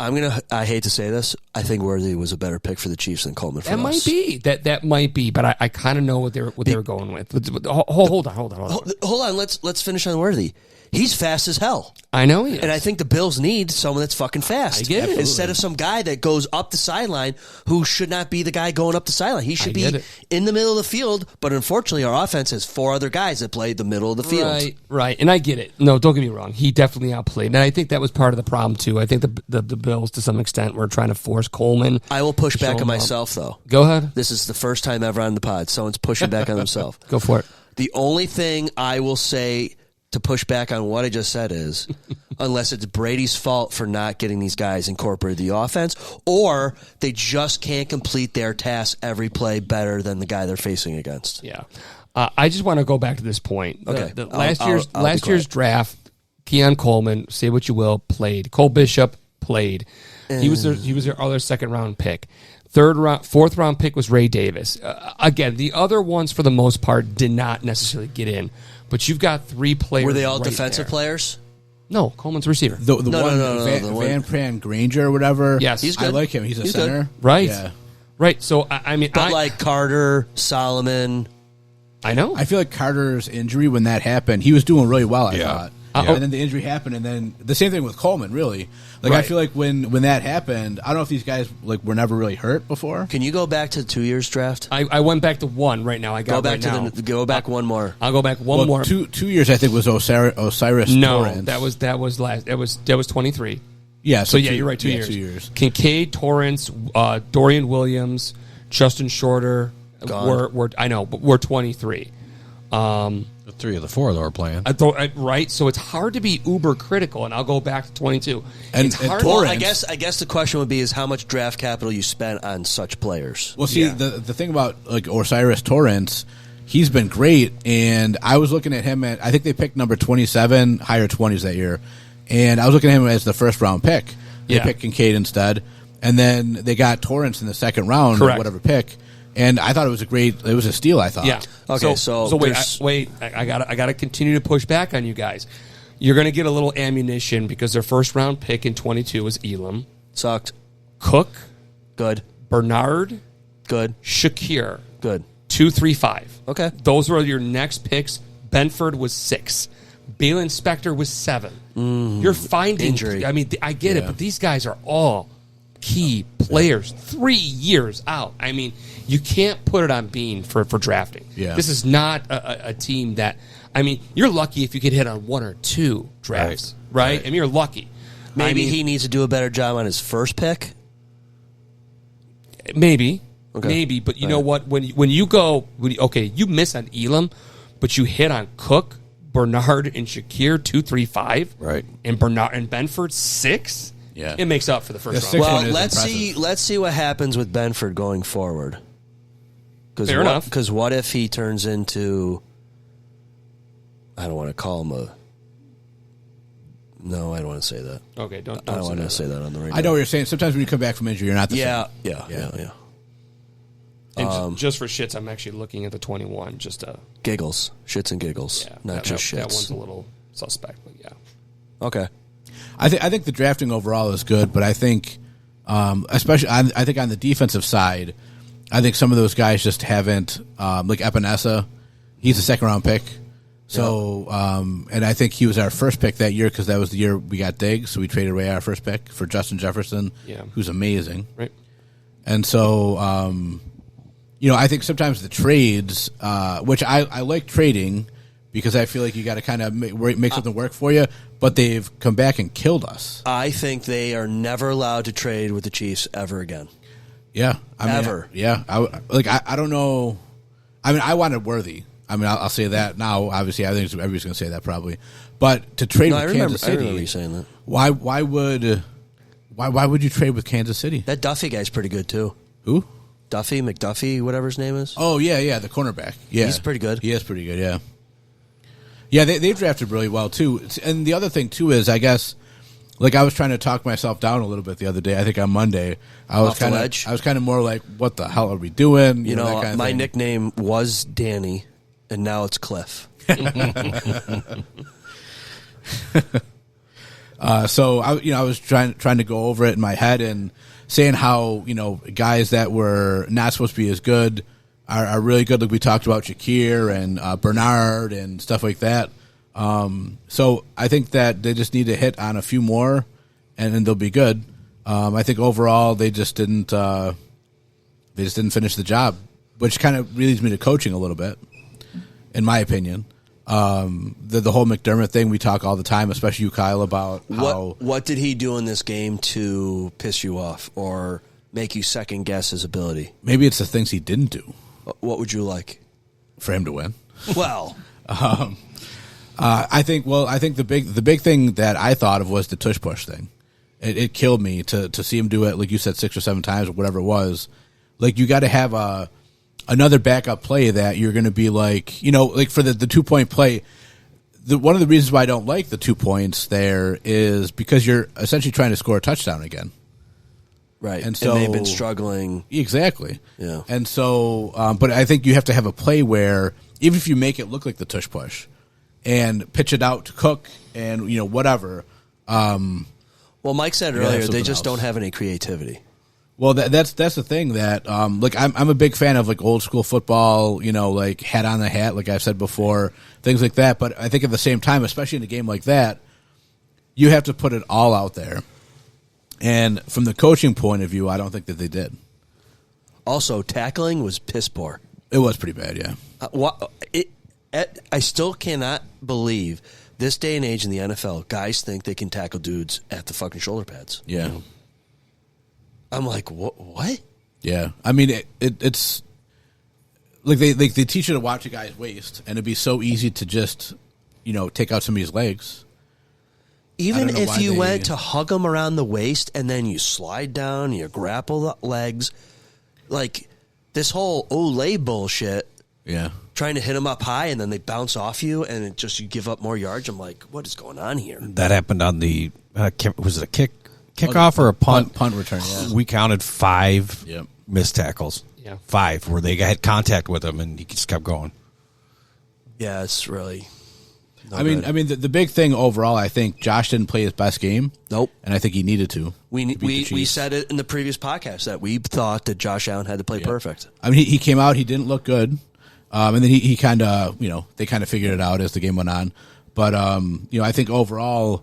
I hate to say this. I think Worthy was a better pick for the Chiefs than Coleman for That us. might be. That might be, but I kind of know what they were going with. Hold on. Hold on. Let's finish on Worthy. He's fast as hell. I know he is. And I think the Bills need someone that's fucking fast. I get it. Instead of some guy that goes up the sideline who should not be the guy going up the sideline. He should be in the middle of the field, but unfortunately our offense has 4 other guys that play the middle of the field. Right. And I get it. No, don't get me wrong. He definitely outplayed. And I think that was part of the problem, too. I think the Bills, to some extent, were trying to force Coleman. I will push back Show on him myself, though. Go ahead. This is the first time ever on the pod. Someone's pushing back on themselves. Go for it. The only thing I will say to push back on what I just said is, unless it's Brady's fault for not getting these guys incorporated the offense, or they just can't complete their task every play better than the guy they're facing against. Yeah. I just want to go back to this point. Okay. Last year's draft, Keon Coleman, say what you will, played. Cole Bishop played. He was their other second-round pick. Fourth round pick was Ray Davis. Again, the other ones for the most part did not necessarily get in, but you've got 3 players. Were they all right defensive there. players? No, Coleman's a receiver. The No, one, no, the one- Van Pran Granger or whatever. Yes. He's I good. like him. He's a He's center. good. Right. Yeah. Right. So I mean, But like Carter, Solomon. I know. I feel like Carter's injury, when that happened, he was doing really well, I Yeah. thought. Yeah. And then the injury happened, and then the same thing with Coleman, really. Like, I Right. feel like when that happened, I don't know if these guys were never really hurt before. Can you go back to the 2 years draft? I went back to 1 right now. I got Go back right now. go back one more. I'll go back one Well, more. 2 years, I think, was Osiris No, Torrance. that was last. That was 23. Yeah, So yeah, you're right. 2 years. 2 years. Kincaid, Torrance, Dorian Williams, Justin Shorter. Gone. We're 23. The 3 of the 4 that were playing. Right, so it's hard to be uber critical, and I'll go back to 22. And- It's and hard. Well, Torrance. I guess the question would be is how much draft capital you spent on such players. Well, see, the thing about Osiris Torrance, he's been great, and I was looking at him at, I think they picked number 27, higher 20s that year, and I was looking at him as the first round pick. They Yeah. picked Kincaid instead, and then they got Torrance in the second round, Correct. or whatever pick, and I thought it was a steal, I thought. Yeah. Okay, so there's- wait. I gotta continue to push back on you guys. You're gonna get a little ammunition because their first round pick in 22 was Elam, Sucked. Cook, Good. Bernard, Good. Shakir. Good. 2, 3, 5. Okay. Those were your next picks. Benford was 6. Balen Spector was 7. You're finding Injury. I mean, I get it, but these guys are all key players 3 years out. I mean, you can't put it on Bean for drafting. Yeah. This is not a team that, I mean, you're lucky if you could hit on 1 or 2 drafts, right? I mean, you're lucky. Maybe he needs to do a better job on his first pick. Maybe. Okay. Maybe, but you know what? When you miss on Elam, but you hit on Cook, Bernard, and Shakir 2, 3, 5, Right. and Bernard and Benford 6. Yeah. It makes up for the first The round. six- Well, one is let's impressive. let's see what happens with Benford going forward. Fair enough. Because what if he turns into? I don't want to call him a. No, I don't want to say that. Okay, don't I don't say want to that. say that on the radio. I know what you're saying. Sometimes when you come back from injury, you're not the Yeah, same. yeah. And just for shits, I'm actually looking at the 21. Just to Giggles, shits and giggles, not just That shits. one's a little suspect, but yeah. Okay. I think the drafting overall is good, but I think, especially I think on the defensive side, I think some of those guys just haven't, like Epinesa, he's a second round pick. So, and I think he was our first pick that year because that was the year we got Diggs, so we traded away our first pick for Justin Jefferson, Yeah. who's amazing. Right. And so, I think sometimes the trades, which I like trading because I feel like you got to kind of make something work for you, but they've come back and killed us. I think they are never allowed to trade with the Chiefs ever again. Yeah. Ever. I don't know. I mean, I wanted Worthy. I mean, I'll say that now. Obviously, I think everybody's going to say that probably. But to trade with Kansas City, I remember you saying that. Why would you trade with Kansas City? That Duffy guy's pretty good too. Who? McDuffie, whatever his name is. Oh yeah, the cornerback. Yeah, he's pretty good. He is pretty good. Yeah, yeah. They drafted really well too. And the other thing too is, I guess, like I was trying to talk myself down a little bit the other day. I think on Monday, I was kind of more like, "What the hell are we doing?" You know, that kind of my thing. nickname was Danny, and now it's Cliff. So I was trying to go over it in my head and saying how guys that were not supposed to be as good are really good. Like we talked about Shakir and Bernard and stuff like that. So I think that they just need to hit on a few more, and then they'll be good. I think overall they just didn't finish the job, which kind of leads me to coaching a little bit, in my opinion. The whole McDermott thing, we talk all the time, especially you, Kyle, about how... What did he do in this game to piss you off or make you second guess his ability? Maybe it's the things he didn't do. What would you like? For him to win. Well... I think the big thing that I thought of was the tush push thing. It killed me to see him do it, like you said, 6 or 7 times or whatever it was. Like, you got to have another backup play that you're going to be like for the 2-point play. One of the reasons why I don't like the 2 points there is because you're essentially trying to score a touchdown again. Right. And so they've been struggling. Exactly. Yeah. And so, but I think you have to have a play where, even if you make it look like the tush push and pitch it out to Cook and, whatever. Well, Mike said earlier, they just else. don't have any creativity. Well, that's the thing that I'm a big fan of like old school football, like hat on the hat, like I've said before, things like that. But I think at the same time, especially in a game like that, you have to put it all out there. And from the coaching point of view, I don't think that they did. Also, tackling was piss poor. It was pretty bad, yeah. I still cannot believe this day and age in the NFL, guys think they can tackle dudes at the fucking shoulder pads. Yeah. I'm like, what? Yeah, I mean it's like they teach you to watch a guy's waist, and it'd be so easy to just take out somebody's legs. Even if you went to hug them around the waist and then you slide down, you grapple the legs, like this whole Olay bullshit. Yeah, trying to hit them up high and then they bounce off you and you give up more yards. I'm like, what is going on here? That happened on the was it a kickoff or a punt return? Yeah, we counted 5 missed tackles. Yeah, 5 where they had contact with him and he just kept going. Yeah, it's really. I mean, the big thing overall, I think Josh didn't play his best game. Nope, and I think he needed to. We said it in the previous podcast that we thought that Josh Allen had to play perfect. I mean, he came out, he didn't look good, and then he kind of they kind of figured it out as the game went on. But I think overall,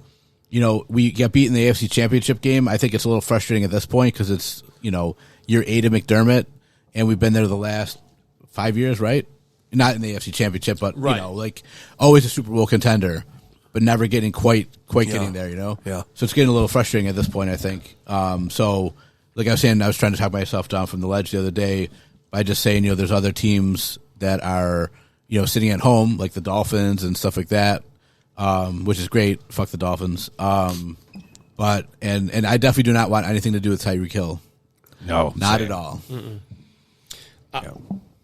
we got beat in the AFC Championship game. I think it's a little frustrating at this point because it's year 8 of McDermott, and we've been there the last 5 years, right? Not in the AFC Championship, but like always a Super Bowl contender, but never getting quite getting there. Yeah. So it's getting a little frustrating at this point, I think. So, like I was saying, I was trying to talk myself down from the ledge the other day by just saying, there's other teams that are sitting at home, like the Dolphins and stuff like that, which is great. Fuck the Dolphins. But and I definitely do not want anything to do with Tyreek Hill. No, not at all.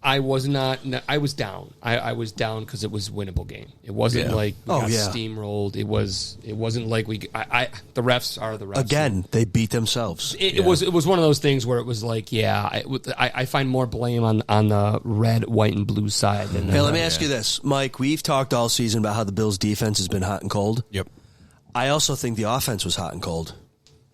I was not. I was down. I was down because it was a winnable game. It wasn't like we got steamrolled. It wasn't like we. The refs are the refs. Again, they beat themselves. It was one of those things where it was like, I find more blame on the red, white, and blue side. Than hey, let me ask you this, Mike. We've talked all season about how the Bills' defense has been hot and cold. Yep. I also think the offense was hot and cold.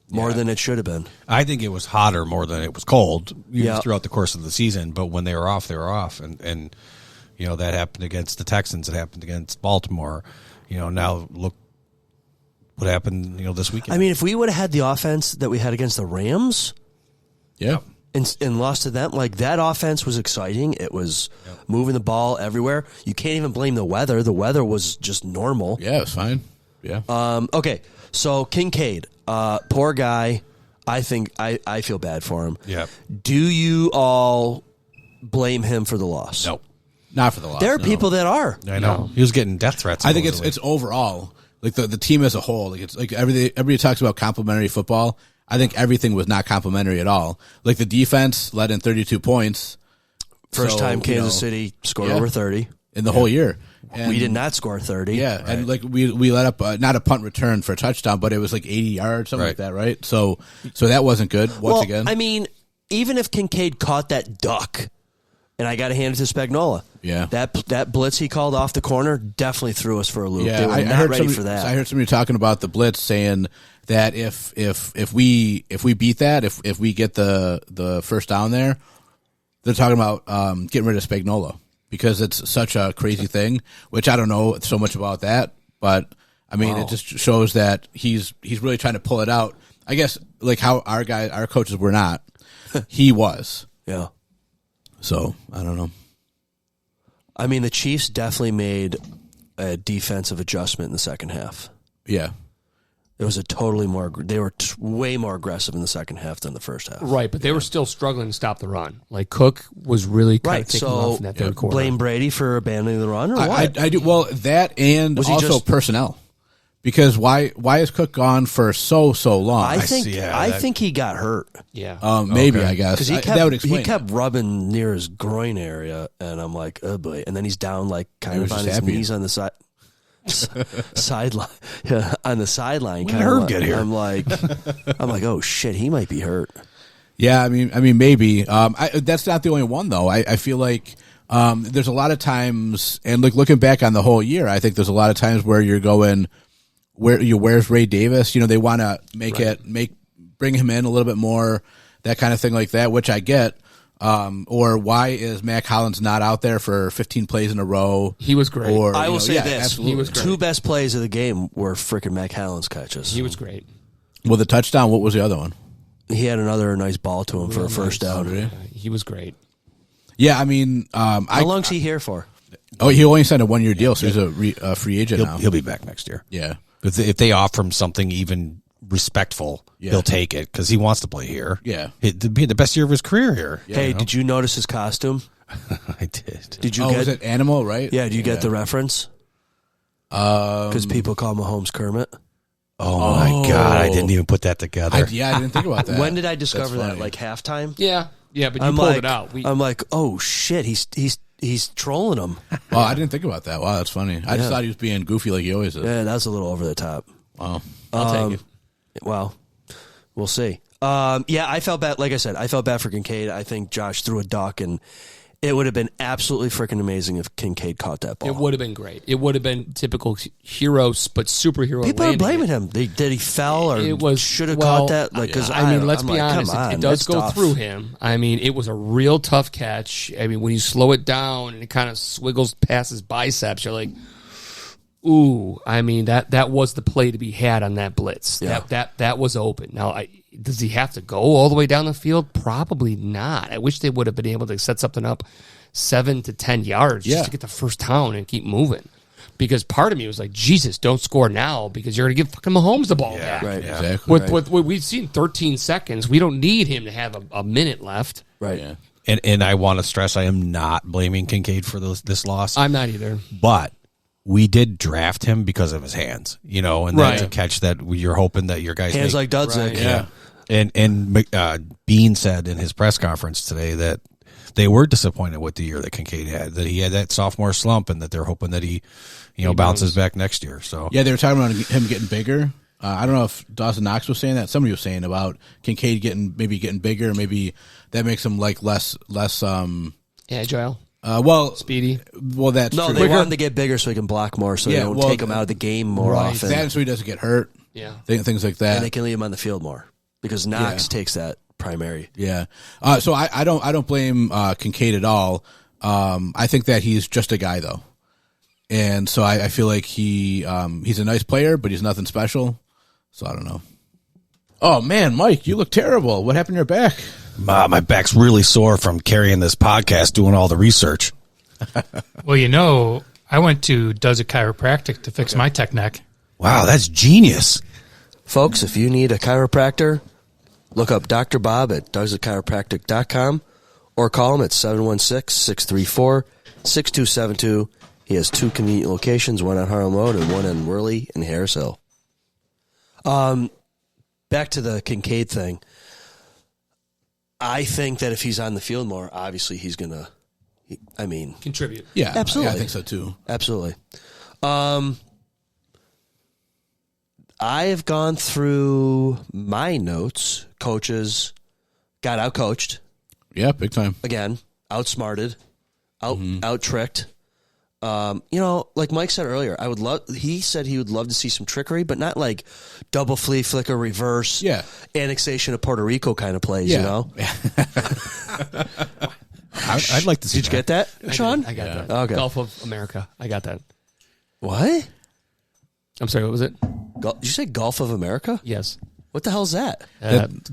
More than it should have been. I think it was hotter more than it was cold throughout the course of the season. But when they were off, they were off. And that happened against the Texans. It happened against Baltimore. Now look what happened, this weekend. I mean, if we would have had the offense that we had against the Rams, yeah, and lost to them. Like, that offense was exciting. It was moving the ball everywhere. You can't even blame the weather. The weather was just normal. Yeah, it was fine. Yeah. Okay, so Kincaid, poor guy. I think I feel bad for him. Yeah. Do you all blame him for the loss? No. Not for the loss. There are no. people that are. I know. He was getting death threats. I think it's supposedly. overall, like the team as a whole. Like, it's like everybody talks about complimentary football. I think everything was not complimentary at all. Like, the defense let in 32 points. First So, time you Kansas know, City scored over 30. in the whole year. And, We did not score 30. Yeah, and like we let up not a punt return for a touchdown, but it was like 80 yards, something like that, right? So that wasn't good. Once again, I mean, even if Kincaid caught that duck, and I got to hand it to Spagnuolo. Yeah. That blitz he called off the corner definitely threw us for a loop. yeah, They were I not heard ready somebody, for that. I heard somebody talking about the blitz, saying that if we beat that, if we get the first down there, they're talking about getting rid of Spagnuolo because it's such a crazy thing. Which I don't know so much about that, but I mean, it just shows that he's really trying to pull it out. I guess like how our coaches were not, he was. Yeah. So I don't know. I mean, the Chiefs definitely made a defensive adjustment in the second half. Yeah. It was they were way more aggressive in the second half than the first half. Right, but they were still struggling to stop the run. Like, Cook was really kind of taking off in that third quarter. Blame Brady for abandoning the run, or what? I do well that, and Was he also just- personnel. Because why is Cook gone for so long? I think he got hurt Yeah. Maybe I guess because that would explain. he kept rubbing near his groin area, and I'm like, oh boy! And then he's down like kind was of on just his happy. knees on the side. Sideline, yeah, on the sideline. When did Herb get here? I'm like, oh shit, he might be hurt. Yeah, I mean, maybe. That's not the only one though. I feel like there's a lot of times, and like looking back on the whole year, I think there's a lot of times where you're going, where's Ray Davis? You know, they want to bring him in a little bit more, that kind of thing like that, which I get. Or why is Mac Hollins not out there for 15 plays in a row? He was great. Or, I you will know, say yeah, this: absolutely. He was great. two best plays of the game were freaking Mac Hollins catches. He was great. Well, the touchdown. What was the other one? He had another nice ball to him for a first down. He was great. Yeah, I mean, How long's he here for? he only signed a 1-year deal, so he's a free agent now. He'll be back next year. Yeah. If they offer him something even respectful, he'll take it because he wants to play here. Yeah. It'd be the best year of his career here. Hey, did you notice his costume? I did. Did you Oh, get was it Animal, right? Yeah, do you get the reference? Because people call Mahomes Kermit. Oh my God, I didn't even put that together. I didn't think about that. When did I discover That's that? funny. Like halftime? Yeah. Yeah, but you I'm pulled like, it out. I'm like, oh shit, he's trolling him. Oh, I didn't think about that. Wow, that's funny. I just thought he was being goofy like he always is. Yeah, that's a little over the top. Wow. I'll take it. Well, we'll see. Yeah, I felt bad. Like I said, I felt bad for Kincaid. I think Josh threw a duck, and it would have been absolutely freaking amazing if Kincaid caught that ball. It would have been great. It would have been typical heroes, but superhero. People are landing blaming it. him. Did he fell or It was should have well, caught that? Like, because I mean, let's I'm be like, honest. come on, It does that's go tough. through him. I mean, it was a real tough catch. I mean, when you slow it down and it kind of swiggles past his biceps, you're like, ooh. I mean, that was the play to be had on that blitz. Yeah. That was open. Now, does he have to go all the way down the field? Probably not. I wish they would have been able to set something up 7 to 10 yards just to get the first down and keep moving. Because part of me was like, Jesus, don't score now because you're going to give fucking Mahomes the ball back. Right. Exactly. With what we've seen 13 seconds, we don't need him to have a minute left. Right. Yeah. And I want to stress I am not blaming Kincaid for this loss. I'm not either. But we did draft him because of his hands, you know, and that's a catch that you're hoping that your guys Hands make. like Dudzik. Right. Yeah. And Bean said in his press conference today that they were disappointed with the year that Kincaid had, that he had that sophomore slump, and that they're hoping that he bounces back next year. So Yeah, they were talking about him getting bigger. I don't know if Dawson Knox was saying that. Somebody was saying about Kincaid getting bigger. Maybe that makes him like less. Agile, Speedy. Well, that's No, true. they want him to get bigger so he can block more, so they don't take him out of the game more often. That so he doesn't get hurt. Yeah. Things like that. And they can leave him on the field more because Knox takes that primary. Yeah. So I don't blame Kincaid at all. I think that he's just a guy though, and so I feel like he's a nice player, but he's nothing special. So I don't know. Oh man, Mike, you look terrible. What happened to your back? My back's really sore from carrying this podcast, doing all the research. Well, I went to Does It Chiropractic to fix my tech neck. Wow, that's genius. Folks, if you need a chiropractor, look up Dr. Bob at doesitchiropractic.com or call him at 716-634-6272. He has 2 convenient locations, one on Harlem Road and one in Worley and Harris Hill. Back to the Kincaid thing. I think that if he's on the field more, obviously he's going to, Contribute. Yeah, Absolutely. I think so too. Absolutely. I have gone through my notes. Coaches got out-coached. Yeah, big time. Again, outsmarted, out-tricked. Like Mike said earlier, he said he would love to see some trickery, but not like double flea flicker reverse, annexation of Puerto Rico kind of plays, you know? I'd like to see. Did you get that, Sean? I got that. Okay. Gulf of America. I got that. What? I'm sorry, what was it? Did you say Gulf of America? Yes. What the hell's that?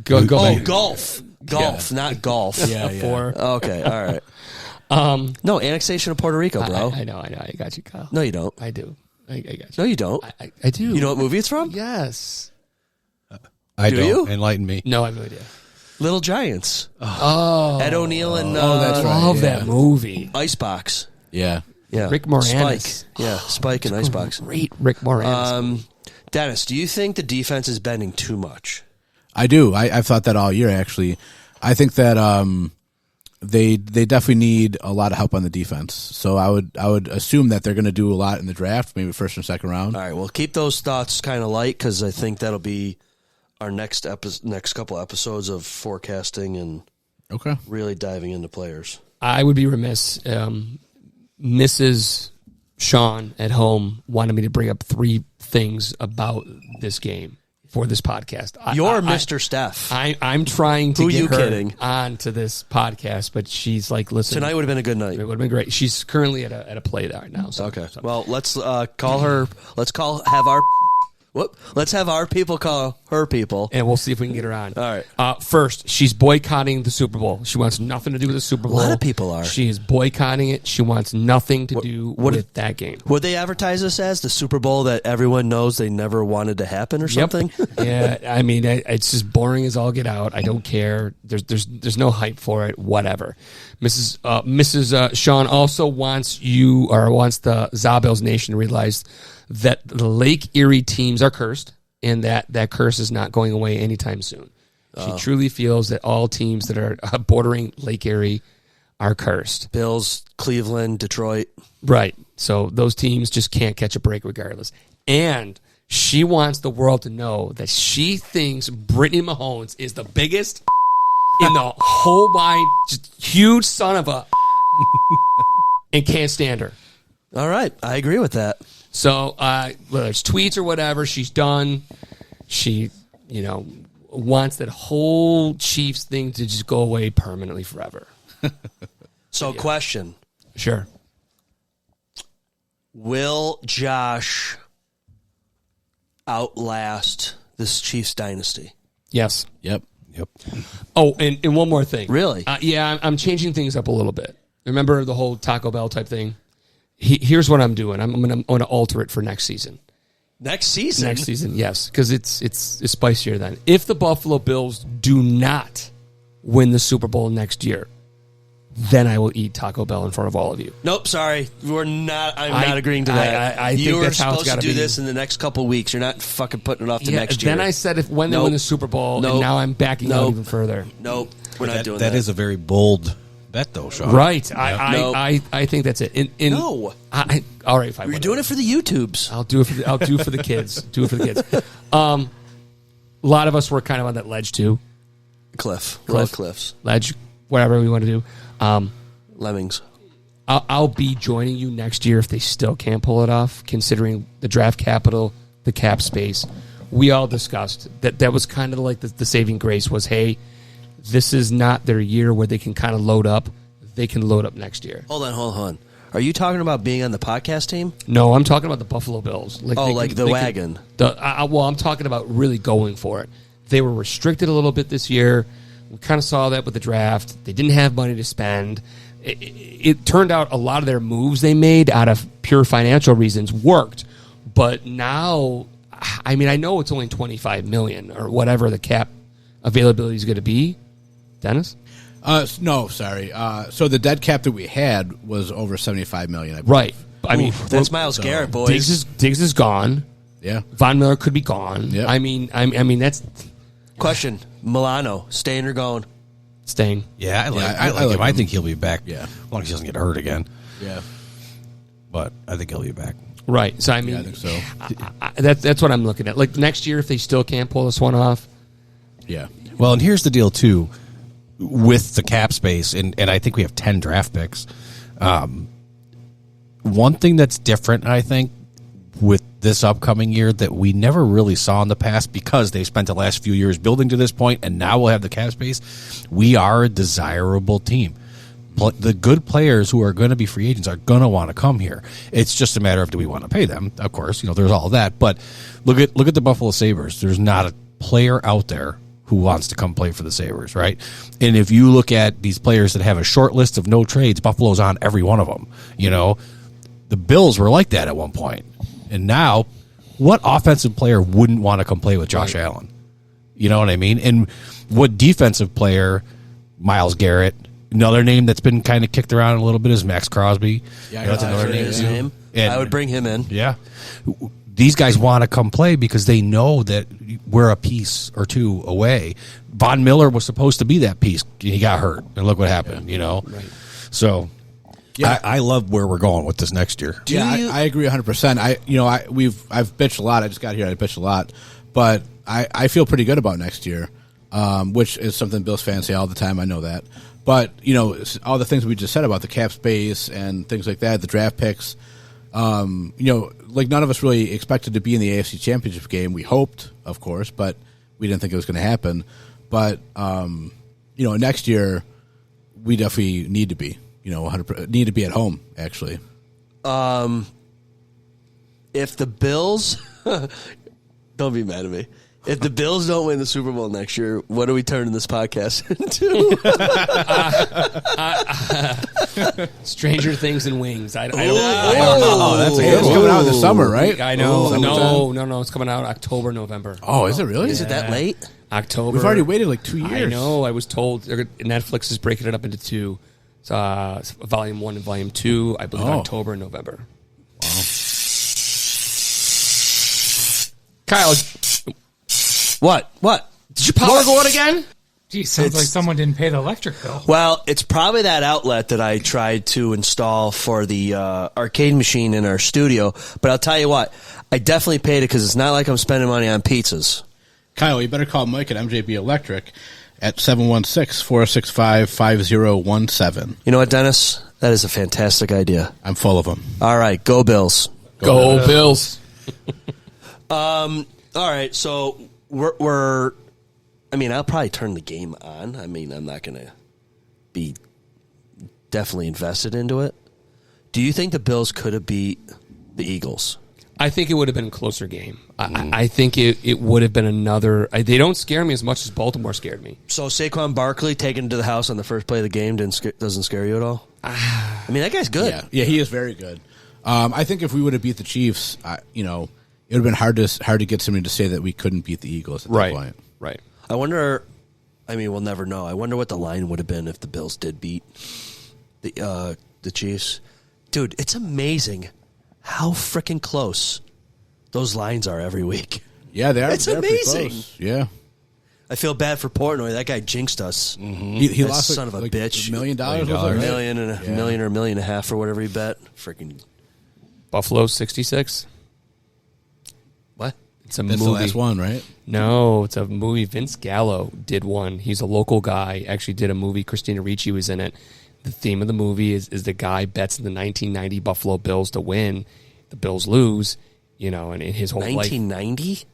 Go Golf. Golf, not golf. Four. Okay, all right. No, annexation of Puerto Rico, bro. I know. I got you, Kyle. No, you don't. I do. I got you. No, you don't. I do. You know what movie it's from? Yes. I Do don't. you? Enlighten me. No, I have no idea. Little Giants. Oh. Ed O'Neill and that's right. Love that movie. Icebox. Yeah. Yeah. Rick Moranis. Spike. Yeah, Spike and Icebox. Great Rick Moranis. Dennis, do you think the defense is bending too much? I do. I've thought that all year, actually. I think that they definitely need a lot of help on the defense. So I would assume that they're going to do a lot in the draft, maybe first and second round. All right, well, keep those thoughts kind of light because I think that'll be our next couple episodes of forecasting and really diving into players. I would be remiss. Mrs. Sean at home wanted me to bring up 3 things about this game for this podcast. You're Mr. Steph. I'm trying to Who get you her kidding? on to have podcast, but she's like, listen. Tonight would have been a good night. It would have been great. She's currently at a play there right now. So, Okay. Well, let's call her. Let's have our people call her people. and we'll see if we can get her on. All right. First, she's boycotting the Super Bowl. She wants nothing to do with the Super Bowl. lot of people are. She is boycotting it. She wants nothing to do with that game. Would they advertise this as the Super Bowl that everyone knows they never wanted to happen or something? Yeah, I mean, it's just boring as all get out. I don't care. There's no hype for it. Whatever. Mrs. Sean also wants the ZaBills Nation to realize that the Lake Erie teams are cursed and that curse is not going away anytime soon. She truly feels that all teams that are bordering Lake Erie are cursed. Bills, Cleveland, Detroit. Right. So those teams just can't catch a break regardless. And she wants the world to know that she thinks Brittany Mahomes is the biggest in the whole wide, just huge son of a and can't stand her. All right. I agree with that. So whether it's tweets or whatever, she's done. She, wants that whole Chiefs thing to just go away permanently forever. So, question. Sure. Will Josh outlast this Chiefs dynasty? Yes. Yep. Oh, and one more thing. Really? Yeah, I'm changing things up a little bit. Remember the whole Taco Bell type thing? Here's what I'm doing. I'm going to alter it for next season. Next season? Next season, yes, because it's spicier then. If the Buffalo Bills do not win the Super Bowl next year, then I will eat Taco Bell in front of all of you. Nope, sorry. I'm not agreeing to that. I think you that's are how it's supposed to gotta do be. this in the next couple weeks. You're not fucking putting it off to next year. Then I said when they Nope. win the Super Bowl, Nope. and now I'm backing out Nope. even further. Nope, we're not doing that. That is a very bold bet, though, Sean. Right. Nope. I think that's it. No. All right, fine. We're whatever. doing it for the YouTubes. I'll do it for the kids. Do it for the kids. A lot of us were kind of on that ledge too. Cliff. Love cliffs. Ledge, whatever we want to do. Lemmings. I'll be joining you next year if they still can't pull it off, considering the draft capital, the cap space. We all discussed that was kind of like the saving grace was, hey, this is not their year where they can kind of load up. They can load up next year. Hold on. Are you talking about being on the podcast team? No, I'm talking about the Buffalo Bills. The wagon. I'm talking about really going for it. They were restricted a little bit this year. We kind of saw that with the draft. They didn't have money to spend. It turned out a lot of their moves they made out of pure financial reasons worked. But now, I mean, I know it's only $25 million or whatever the cap availability is going to be. Dennis? No, sorry. So the dead cap that we had was over $75 million. I believe. Right. I mean, That's Myles Garrett, boys. Diggs is gone. Yeah. Von Miller could be gone. Yep. I mean that's Question: Milano, staying or going? staying. Yeah, I like like him. I him. think he'll be back. Yeah. As long as he doesn't get hurt again. Yeah. But I think he'll be back. Right. So I mean, I think so. that's what I'm looking at. Like next year, if they still can't pull this one off, Yeah. Well, and here's the deal, too, with the cap space, and I think we have 10 draft picks. One thing that's different, I think, with this upcoming year that we never really saw in the past because they spent the last few years building to this point, and now we'll have the cap space, we are a desirable team. The good players who are going to be free agents are going to want to come here. It's just a matter of do we want to pay them? Of course, there's all that. But look at the Buffalo Sabres. There's not a player out there who wants to come play for the Sabres, right? And if you look at these players that have a short list of no trades, Buffalo's on every one of them. The Bills were like that at one point. And now, what offensive player wouldn't want to come play with Josh Allen? You know what I mean? And what defensive player, Myles Garrett, another name that's been kind of kicked around a little bit is Max Crosby. Yeah, that's another name. His too. name. And- I would bring him in. Yeah. These guys want to come play because they know that we're a piece or two away. Von Miller was supposed to be that piece. He got hurt. And look what happened, Right. So Yeah. I love where we're going with this next year. I agree 100%. I've bitched a lot. I just got here. I bitched a lot, but I feel pretty good about next year, which is something Bills fans say all the time. I know that, but all the things we just said about the cap space and things like that, the draft picks. Like none of us really expected to be in the AFC Championship game. We hoped, of course, but we didn't think it was going to happen. But next year we definitely need to be. 100% need to be at home, actually. If the Bills, don't be mad at me. If the Bills don't win the Super Bowl next year, what are we turning this podcast into? Stranger Things and Wings. I don't know. Oh, that's a good one. It's coming out in the summer, right? I know. Summertime? No. It's coming out October, November. Oh, is it really? Is it that late? October. We've already waited like 2 years. I know. I was told Netflix is breaking it up into two. Volume 1 and Volume 2, I believe October and November. Wow. Kyle. What? Did your power go out again? Geez, sounds like someone didn't pay the electric bill. Well, it's probably that outlet that I tried to install for the arcade machine in our studio. But I'll tell you what, I definitely paid it because it's not like I'm spending money on pizzas. Kyle, you better call Mike at MJB Electric at 716-465-5017. You know what, Dennis? That is a fantastic idea. I'm full of them. All right, go Bills. Go Bills. All right, so we're I'll probably turn the game on. I'm not going to be definitely invested into it. Do you think the Bills could have beat the Eagles? I think it would have been a closer game. I think it would have been another. They don't scare me as much as Baltimore scared me. So Saquon Barkley taken to the house on the first play of the game doesn't scare you at all? That guy's good. Yeah, he is very good. I think if we would have beat the Chiefs, it would have been hard to get somebody to say that we couldn't beat the Eagles at that point. Right. I wonder. We'll never know. I wonder what the line would have been if the Bills did beat the Chiefs. Dude, it's amazing how freaking close those lines are every week. Yeah, they are. It's they're pretty amazing. close. Yeah. I feel bad for Portnoy. That guy jinxed us. Mm-hmm. He That lost son of a bitch. $1 million. $1 $1 million and $1 million or $1.5 million or whatever he bet. Freaking Buffalo 66. what? It's a That's movie. the last one, right? No, it's a movie. Vince Gallo did one. He's a local guy. Actually did a movie. Christina Ricci was in it. The theme of the movie is the guy bets the 1990 Buffalo Bills to win. The Bills lose, and in his whole 1990? life.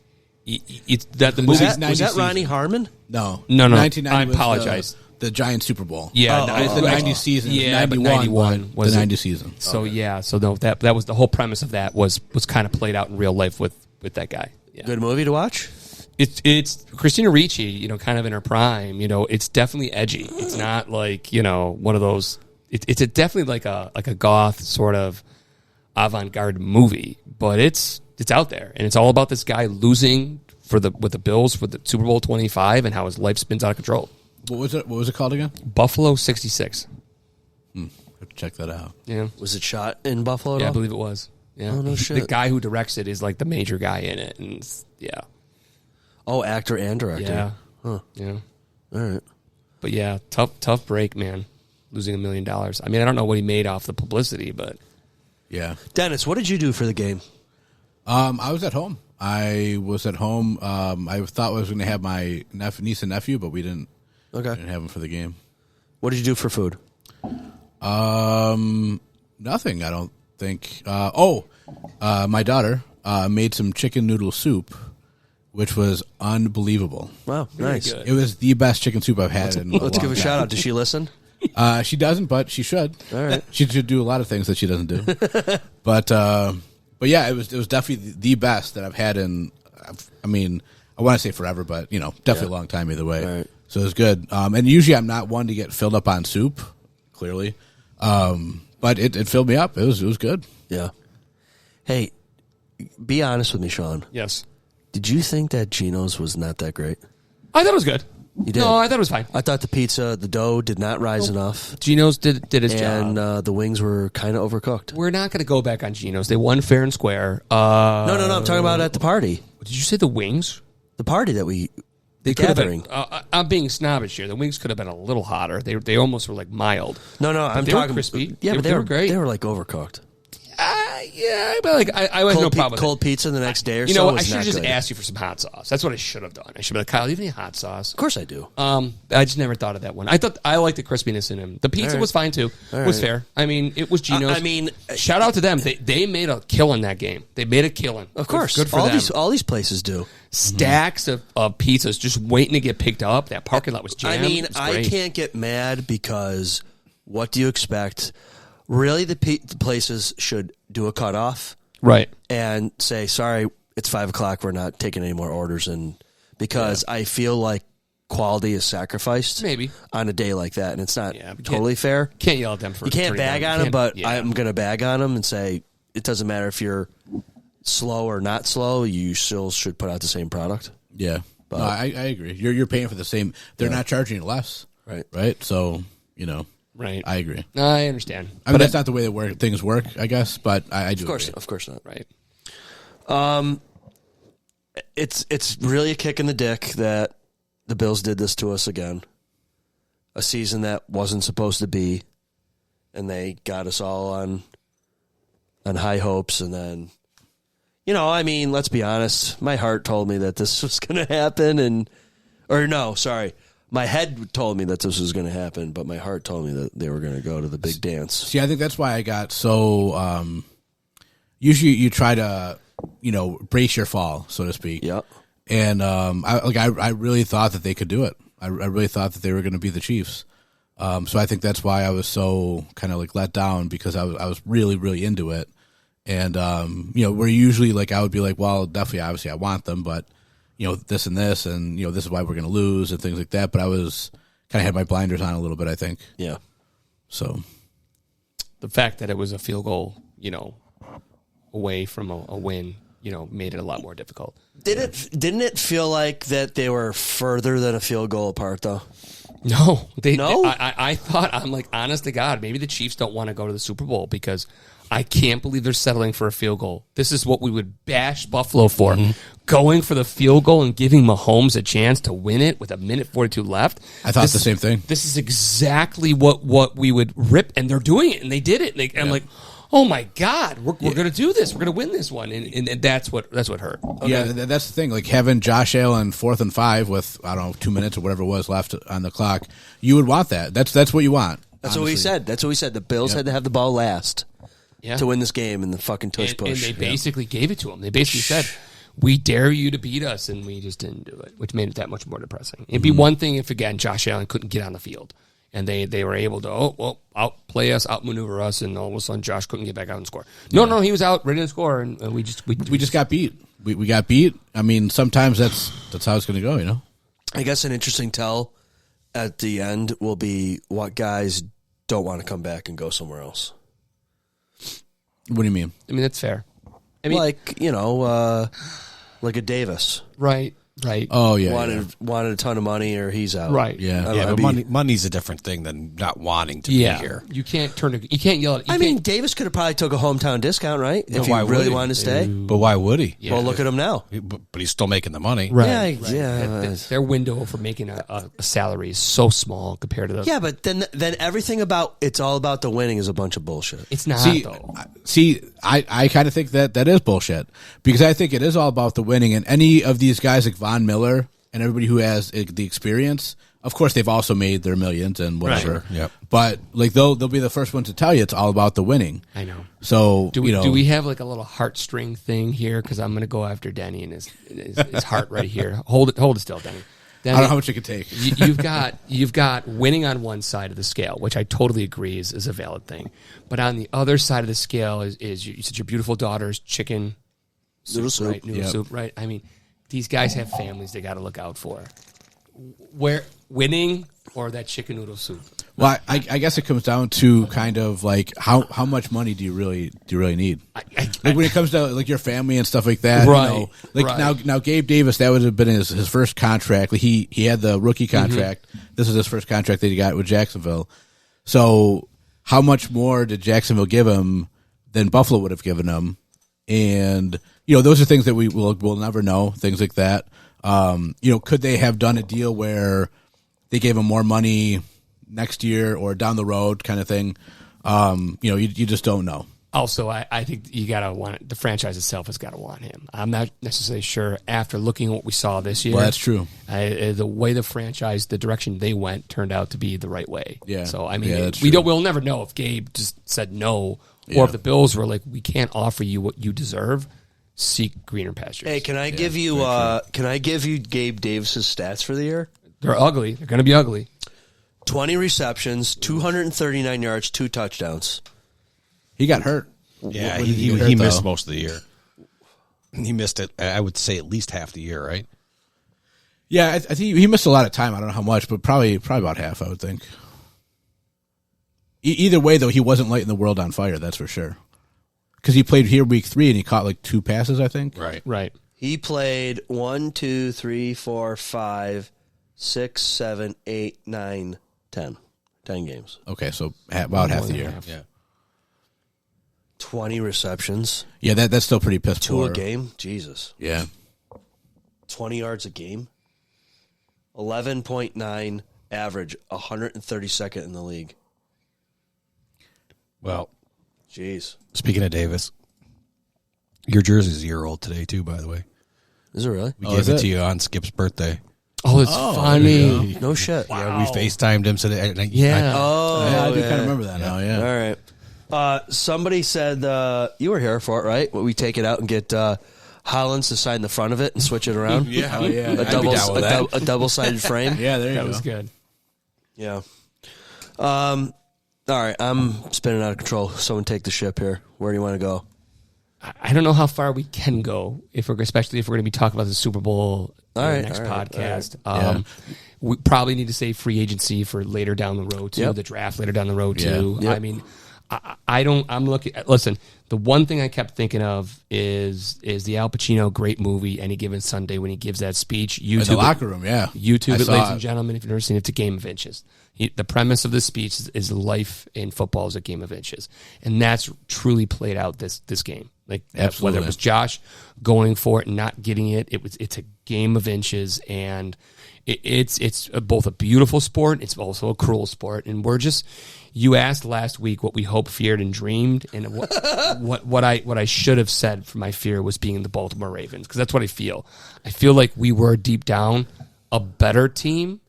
It's that the Was movie. that Ronnie Harmon? No. No. 1990 I was apologize. The Giant Super Bowl. Yeah, It was the 90 season. Yeah, but 91 was the it. 90 season. So so no, that was the whole premise of that was kind of played out in real life with that guy. Yeah. Good movie to watch? It's Christina Ricci, you know, kind of in her prime. You know, it's definitely edgy. It's not like, you know, one of those. It's definitely like a goth sort of avant-garde movie, but it's out there, and it's all about this guy losing with the Bills for the Super Bowl 25 and how his life spins out of control. What was it called again? Buffalo 66. Have to check that out. Yeah, Was it shot in Buffalo at yeah, I all? believe it was. Yeah, Oh, no The shit. guy who directs it is like the major guy in it, and yeah, Oh, actor and director. yeah, Huh. yeah. All right. But yeah, tough break, man. Losing $1 million. I mean, I don't know what he made off the publicity, but Yeah. Dennis, what did you do for the game? I was at home. I thought I was going to have my niece and nephew, but we didn't Okay. have them for the game. What did you do for food? Nothing, I don't think. My daughter made some chicken noodle soup, which was unbelievable. Wow, nice. good. It was the best chicken soup I've had in a Let's long give a time. shout out. Does she listen? She doesn't, but she should. All right. She should do a lot of things that she doesn't do. But yeah, it was definitely the best that I've had in. I mean, I want to say forever, but you know, definitely a long time either way. Right. So it was good. And usually I'm not one to get filled up on soup, clearly. But it filled me up. It was good. Yeah. Hey, be honest with me, Sean. yes, Did you think that Gino's was not that great? I thought it was good. You did? No, I thought it was fine. I thought the dough did not rise enough, Geno's did his and job. the wings were kind of overcooked. We're not going to go back on Geno's. They won fair and square. No, I'm talking about at the party. Did you say the wings? The party that we... They The could have gathering. been. I'm being snobbish here. The wings could have been a little hotter. They almost were like mild. No, I'm they were talking... crispy. Yeah, but They were great. They were like overcooked. Yeah, but like I had no problem with it. Cold pizza the next day or You so know, I was should have not just good. asked you for some hot sauce. That's what I should have done. I should be like, Kyle, do you have any hot sauce? Of course I do. I just never thought of that one. I thought I liked the crispiness in him. The pizza All right. was fine too. All It was right. fair. I mean, it was Geno's. I mean, shout out to them. They made a killing that game. They made a killing. Of course. good for all them. all these places do. Stacks of pizzas just waiting to get picked up. That parking lot was jammed. I mean, It was I great. can't get mad because what do you expect? Really, the places should do a cutoff Right. and say, sorry, it's 5 o'clock. We're not taking any more orders. And because I feel like quality is sacrificed Maybe. on a day like that. And it's not Yeah, but totally fair. Can't yell at them for You can't turning bag down. on them, Can't- but yeah. I'm going to bag on them and say it doesn't matter if you're slow or not slow. You still should put out the same product. Yeah. No, I agree. You're paying for the same. They're not charging you less. Right. Right. So, you know, Right. I agree. No, I understand. I mean, that's not the way that things work, I guess, but I do. Of course not. Right. It's really a kick in the dick that the Bills did this to us again. A season that wasn't supposed to be, and they got us all on high hopes, and then, you know, I mean, let's be honest. My heart told me that this was going to happen, my head told me that this was going to happen, but my heart told me that they were going to go to the big dance. See, I think that's why I got so. Usually, you try to, you know, brace your fall, so to speak. Yep. And I really thought that they could do it. I really thought that they were going to be the Chiefs. So I think that's why I was so kind of like let down, because I was really, really into it. And you know, where usually like I would be like, well, definitely, obviously, I want them, but you know, this and this, and you know, this is why we're going to lose and things like that. But I was kind of had my blinders on a little bit, I think. Yeah. So The fact that it was a field goal, you know, away from a win, you know, made it a lot more difficult. Didn't it feel like that they were further than a field goal apart, though? No, No? I thought, I'm like, honest to God, maybe the Chiefs don't want to go to the Super Bowl because I can't believe they're settling for a field goal. This is what we would bash Buffalo for. Going for the field goal and giving Mahomes a chance to win it with 1:42 left. I thought the same thing. This is exactly what we would rip, and they're doing it, and they did it. I'm like, oh my God, we're going to do this. We're going to win this one, and that's what hurt. Yeah, that's the thing. Like having Josh Allen 4th and 5 with, I don't know, 2 minutes or whatever it was left on the clock, you would want that. That's what you want. That's what we said. The Bills had to have the ball last to win this game in the fucking tush push. And they basically gave it to him. They basically said, we dare you to beat us, and we just didn't do it, which made it that much more depressing. It'd be one thing if, again, Josh Allen couldn't get on the field. and they were able to outplay us, outmaneuver us, and all of a sudden Josh couldn't get back out and score. No, he was out ready to score, and we just got beat. We got beat. I mean, sometimes that's how it's going to go. You know. I guess an interesting tell at the end will be what guys don't want to come back and go somewhere else. What do you mean? I mean, that's fair. I mean, like like a Davis. Right. Oh yeah, wanted a ton of money, or he's out. Right. Yeah, but money's a different thing than not wanting to be here. You can't you can't yell at. mean, Davis could have probably took a hometown discount, right? No, if he really wanted to stay. But why would he? Yeah. Well, look at him now. But he's still making the money. Right. Yeah. Their window for making a salary is so small compared to the. Yeah, but then everything about it's all about the winning is a bunch of bullshit. It's not though. I kind of think that is bullshit, because I think it is all about the winning, and any of these guys like Von Miller and everybody who has the experience, of course, they've also made their millions and whatever. Right. Yep. But like they'll be the first ones to tell you it's all about the winning. I know. So do we have like a little heartstring thing here? Because I'm going to go after Denny and his heart right here. Hold it still, Denny. I don't know how much it could take. You've got winning on one side of the scale, which I totally agree is a valid thing. But on the other side of the scale is you said your beautiful daughter's chicken soup, right? Noodle soup, right? I mean, these guys have families they got to look out for. Where winning or that chicken noodle soup? Well, I guess it comes down to kind of like how much money do you really need? Like when it comes to like your family and stuff like that, right? Now Gabe Davis, that would have been his first contract. Like he had the rookie contract. Mm-hmm. This is his first contract that he got with Jacksonville. So how much more did Jacksonville give him than Buffalo would have given him? And those are things that we'll never know. Things like that. Could they have done a deal where they gave him more money next year or down the road kind of thing? You just don't know. Also, I think you got to want it. The franchise itself has got to want him. I'm not necessarily sure after looking at what we saw this year. Well, that's true. The way the franchise, the direction they went turned out to be the right way. Yeah. So, I mean, we'll never know if Gabe just said no or if the Bills were like, we can't offer you what you deserve. Seek greener pastures. Hey, can I give you Gabe Davis's stats for the year? They're ugly. They're going to be ugly. 20 receptions, 239 yards, 2 touchdowns. He got hurt. Yeah, he missed most of the year. He missed it, I would say, at least half the year, right? Yeah, I think he missed a lot of time. I don't know how much, but probably about half, I would think. Either way, though, he wasn't lighting the world on fire, that's for sure. Because he played here week 3 and he caught like 2 passes, I think. Right. He played 1, 2, 3, 4, 5, 6, 7, 8, 9, 10. 10 games. Okay, so about half the year. Yeah. 20 receptions. Yeah, that's still pretty piss 2 poor. a game? Jesus. Yeah. 20 yards a game. 11.9 average, 132nd in the league. Well, jeez. Speaking of Davis, your jersey's a year old today, too, by the way. Is it really? We gave it to you on Skip's birthday. Oh, that's funny. No shit. Wow. Yeah, we FaceTimed him. I I do kind of remember that now, yeah. All right. Somebody said you were here for it, right? We take it out and get Hollins to sign the front of it and switch it around. Yeah. A double-sided frame. Yeah, there you go. That was good. Yeah. All right, I'm spinning out of control. Someone take the ship here. Where do you want to go? I don't know how far we can go, especially if we're going to be talking about the Super Bowl next podcast. Yeah. We probably need to save free agency for later down the road too. Yep. The draft later down the road too. Yep. I mean, I'm looking. Listen, the one thing I kept thinking of is the Al Pacino great movie Any Given Sunday when he gives that speech. YouTube in the locker room, yeah. YouTube it, ladies and gentlemen. If you've never seen it, it's a game of inches. The premise of this speech is life in football is a game of inches, and that's truly played out this game. Like absolutely. Whether it was Josh going for it and not getting it, it's a game of inches, and it's both a beautiful sport. It's also a cruel sport, and you asked last week what we hoped, feared, and dreamed, and what I should have said for my fear was being the Baltimore Ravens, because that's what I feel. I feel like we were deep down a better team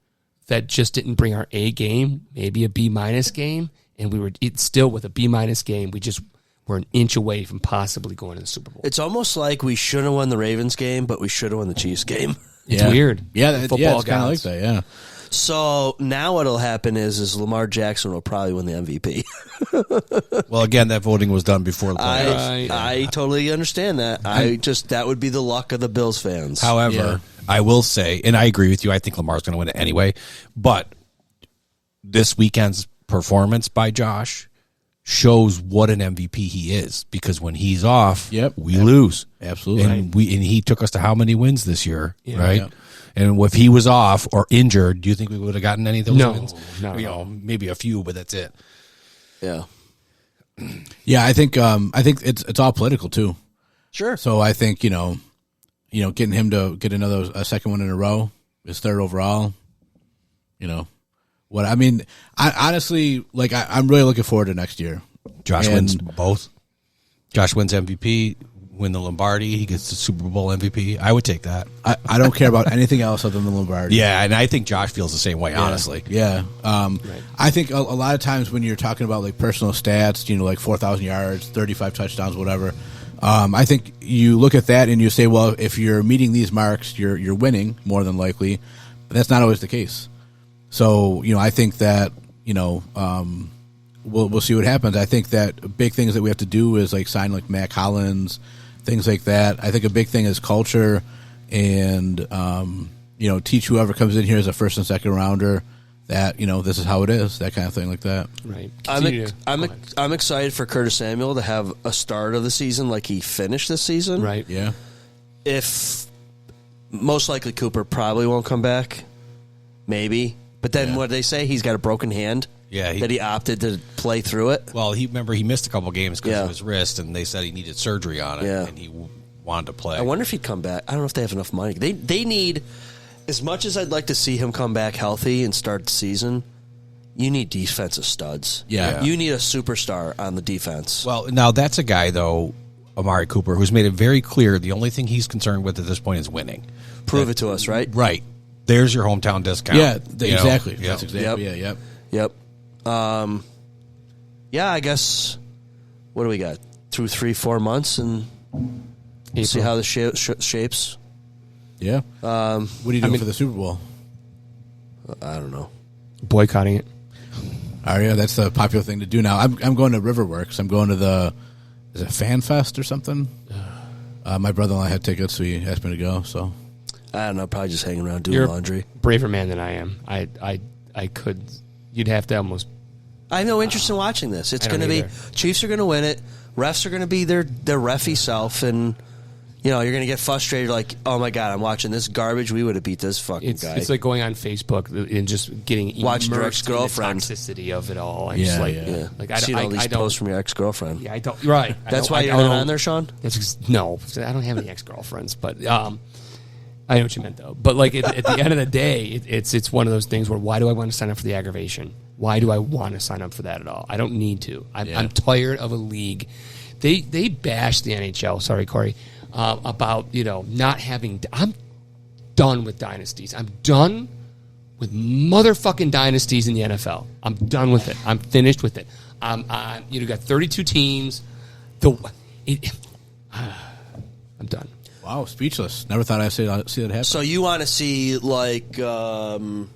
that just didn't bring our A game, maybe a B- game, and we were still with a B- game. We just were an inch away from possibly going to the Super Bowl. It's almost like we should have won the Ravens game, but we should have won the Chiefs game. It's weird. Yeah, Football it's kind of like that, yeah. So now what'll happen is Lamar Jackson will probably win the MVP. Well, again, that voting was done before the playoffs. I totally understand that. That would be the luck of the Bills fans. However, I will say, and I agree with you, I think Lamar's going to win it anyway, but this weekend's performance by Josh shows what an MVP he is, because when he's off, we lose. Absolutely. And he took us to how many wins this year, right? Yep. And if he was off or injured, do you think we would have gotten any of those wins? No. Maybe a few, but that's it. Yeah. Yeah, I think it's all political too. Sure. So I think getting him to get a second one in a row, his third overall. What I mean, honestly, I'm really looking forward to next year. Josh wins both. Josh wins MVP, win the Lombardi. He gets the Super Bowl MVP. I would take that. I don't care about anything else other than the Lombardi. Yeah, and I think Josh feels the same way, honestly. Yeah. I think a lot of times when you're talking about personal stats, like 4,000 yards, 35 touchdowns, whatever, I think you look at that and you say, well, if you're meeting these marks, you're winning more than likely. But that's not always the case. So, I think that, we'll see what happens. I think that big things that we have to do is sign Matt Collins, things like that. I think a big thing is culture and, teach whoever comes in here as a first and second rounder that, this is how it is, that kind of thing like that. Right. I'm excited for Curtis Samuel to have a start of the season like he finished this season. Right. Yeah. If most likely Cooper probably won't come back, maybe. But then what did they say? He's got a broken hand. Yeah, that he opted to play through it. Well, he missed a couple games because of his wrist, and they said he needed surgery on it, and he wanted to play. I wonder if he'd come back. I don't know if they have enough money. They need, as much as I'd like to see him come back healthy and start the season, you need defensive studs. Yeah. You need a superstar on the defense. Well, now that's a guy, though, Amari Cooper, who's made it very clear the only thing he's concerned with at this point is winning. Prove it to us, right? Right. There's your hometown discount. Yeah, exactly. Yep. That's exactly, Yep. I guess, what do we got? 2, 3, 4 months, and we'll see how the shapes. Yeah. What are you doing for the Super Bowl? I don't know. Boycotting it. Oh, yeah, that's the popular thing to do now. I'm going to Riverworks. I'm going to is it Fan Fest or something? My brother-in-law had tickets, so he asked me to go, so. I don't know, probably just hanging around doing You're laundry. A braver man than I am. I could. You'd have to almost. I have no interest in watching this. It's going to be Chiefs are going to win it. Refs are going to be their reffy self, and you're going to get frustrated. Like, oh my god, I'm watching this garbage. We would have beat this fucking guy. It's like going on Facebook and just getting watching your immersed in the toxicity toxicity of it all. And Yeah, just yeah. Like Seeing all these posts from your ex-girlfriend. Yeah, I don't. Right. That's why you're not on there, Sean. No, I don't have any ex-girlfriends, but I know what you meant though. But at the end of the day, it's one of those things where why do I want to sign up for the aggravation? Why do I want to sign up for that at all? I don't need to. I'm tired of a league. They bash the NHL. Sorry, Corey. About not having. I'm done with dynasties. I'm done with motherfucking dynasties in the NFL. I'm done with it. I'm finished with it. You got 32 teams. I'm done. Wow, speechless. Never thought I'd see that happen. So you want to see who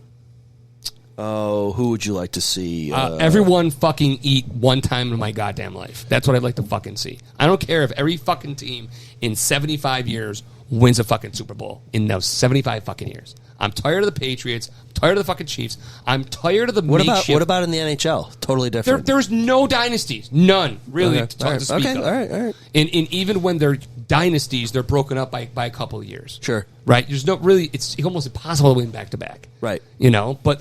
would you like to see? Everyone fucking eat one time in my goddamn life. That's what I'd like to fucking see. I don't care if every fucking team in 75 years wins a fucking Super Bowl in those 75 fucking years. I'm tired of the Patriots. I'm tired of the fucking Chiefs. I'm tired of the What about in the NHL? Totally different. There's no dynasties. None, really, Okay. to speak of. All right. And even when they're dynasties, they're broken up by a couple of years. Sure. Right? There's no really, it's almost impossible to win back-to-back. Right. But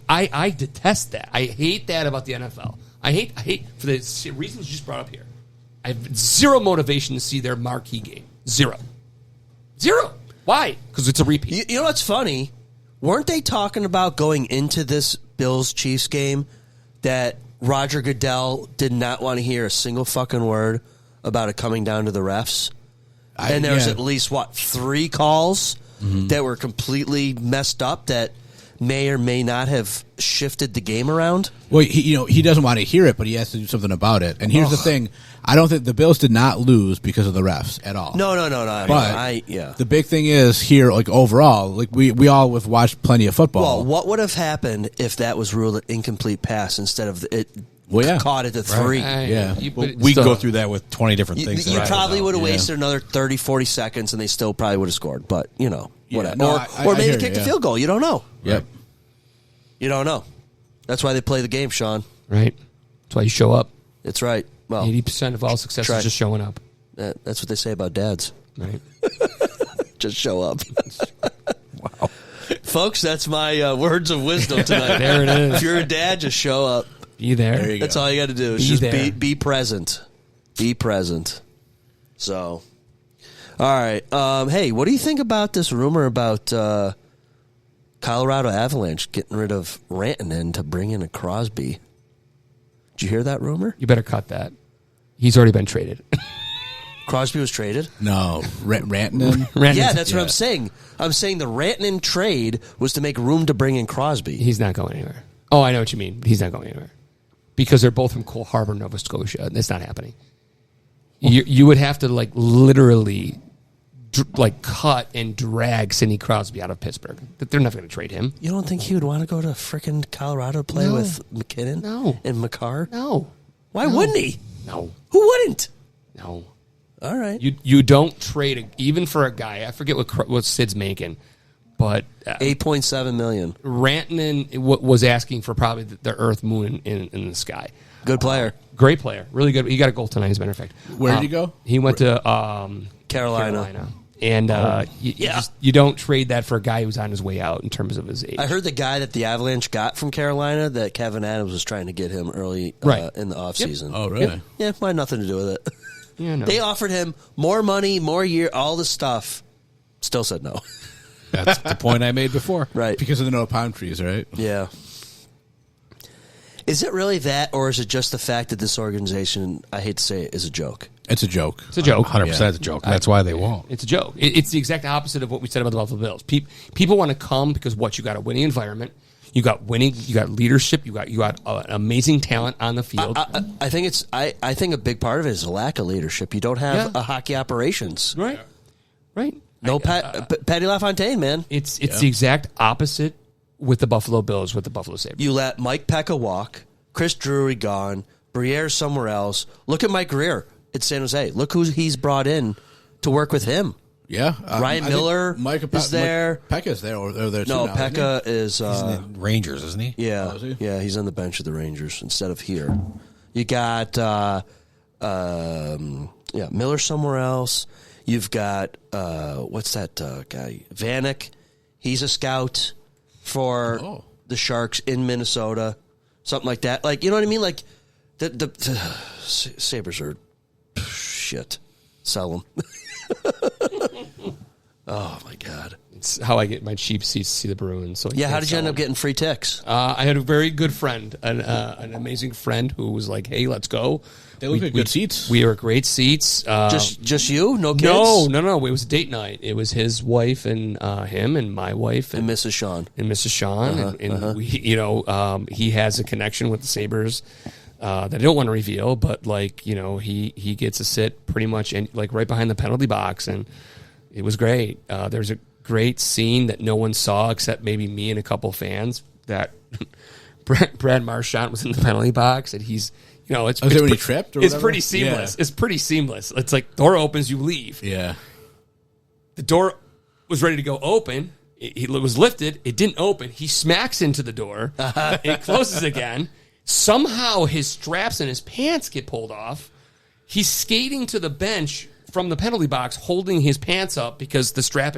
I detest that. I hate that about the NFL. I hate for the reasons you just brought up here. I have zero motivation to see their marquee game. Zero. Why? Because it's a repeat. You know what's funny? Weren't they talking about going into this Bills-Chiefs game that Roger Goodell did not want to hear a single fucking word about it coming down to the refs? And there was at least, 3 calls that were completely messed up that may or may not have shifted the game around? Well, he doesn't want to hear it, but he has to do something about it. And here's the thing. I don't think the Bills did not lose because of the refs at all. No. But yeah. the big thing is here, like overall, like we all have watched plenty of football. Well, what would have happened if that was ruled an incomplete pass instead of it caught at the 3? Yeah. We can go through that with 20 different things. You probably would have wasted another 30, 40 seconds, and they still probably would have scored. But, whatever. No, or I maybe hear kick you, the field goal. You don't know. Yep. You don't know. That's why they play the game, Sean. Right. That's why you show up. That's right. Well, 80% of all success is just showing up. That's what they say about dads. Right. Just show up. Wow. Folks, that's my words of wisdom tonight. There it is. If you're a dad, just show up. Be there. That's all you got to do. Is just be present. Be present. So, all right. Hey, what do you think about this rumor about Colorado Avalanche getting rid of Rantanen to bring in a Crosby? Did you hear that rumor? You better cut that. He's already been traded. Crosby was traded? No. Rantanen? Yeah, that's what I'm saying. I'm saying the Rantanen trade was to make room to bring in Crosby. He's not going anywhere. Oh, I know what you mean. He's not going anywhere. Because they're both from Cole Harbor, Nova Scotia. That's not happening. You would have to, literally, cut and drag Sidney Crosby out of Pittsburgh. They're not going to trade him. You don't think he would want to go to frickin' Colorado to play with McKinnon? No. And McCarr? No. Why wouldn't he? No. Who wouldn't? No. All right. You don't trade even for a guy. I forget what Sid's making, but $8.7 million. Rantanen was asking for probably the Earth, Moon, in the sky. Good player, great player, really good. He got a goal tonight, as a matter of fact. Where did he go? He went to Carolina. And you don't trade that for a guy who's on his way out in terms of his age. I heard the guy that the Avalanche got from Carolina that Kevin Adams was trying to get him early in the offseason. Yep. Oh, really? Yeah, might have nothing to do with it. Yeah, no. They offered him more money, more year, all this stuff. Still said no. That's the point I made before. Right. Because of the no palm trees, right? Yeah. Is it really that, or is it just the fact that this organization, I hate to say it, is a joke? It's a joke. It's a joke. 100% it's a joke. That's why they won't. It's a joke. It's the exact opposite of what we said about the Buffalo Bills. People want to come because you got a winning environment. You got winning. You got leadership. You got amazing talent on the field. I think I think a big part of it is a lack of leadership. You don't have a hockey operations. Right. No Patty LaFontaine, man. It's the exact opposite with the Buffalo Bills, with the Buffalo Sabres. You let Mike Pekka walk, Chris Drury gone, Briere somewhere else. Look at Mike Greer at San Jose. Look who he's brought in to work with him. Yeah. Ryan Miller is there. Pekka's there. Or there too no, now, Pekka is... he's in the Rangers, isn't he? Yeah. Oh, is he? Yeah, he's on the bench of the Rangers instead of here. You got Miller somewhere else. You've got, what's that guy? Vanek. He's a scout for the Sharks in Minnesota. Something like that. You know what I mean? The Sabres are shit. Sell them. Oh, my God. It's how I get my cheap seats to see the Bruins. So how did you end up getting free ticks? I had a very good friend, an amazing friend who was like, hey, let's go. They look like good seats. We were great seats. Just you? No kids? No. It was a date night. It was his wife and him and my wife. And Mrs. Sean. And Mrs. Sean. We, he has a connection with the Sabres that I don't want to reveal, but he gets to sit pretty much right behind the penalty box, and it was great. There's a great scene that no one saw except maybe me and a couple fans that Brad Marchand was in the penalty box, and he's it's when he tripped or it's whatever? pretty seamless. Yeah. It's pretty seamless. It's like door opens, you leave. Yeah. The door was ready to go open. It was lifted. It didn't open. He smacks into the door. It closes again. Somehow his straps and his pants get pulled off. He's skating to the bench from the penalty box, holding his pants up because the strap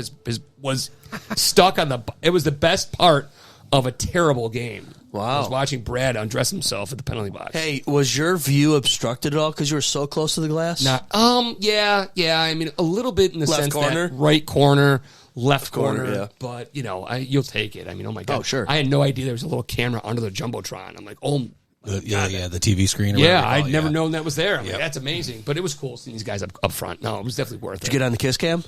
was stuck on the. It was the best part of a terrible game. Wow. I was watching Brad undress himself at the penalty box. Hey, was your view obstructed at all because you were so close to the glass? Yeah. I mean, a little bit in the Left sense corner? that right corner, left corner. Yeah. But you'll take it. I mean, oh my God. Oh, sure. I had no idea there was a little camera under the jumbotron. I'm like, the TV screen. Or yeah, whatever I'd you never call it, known that was there. I'm like, that's amazing. But it was cool seeing these guys up front. No, it was definitely worth it. Did you get on the kiss cam?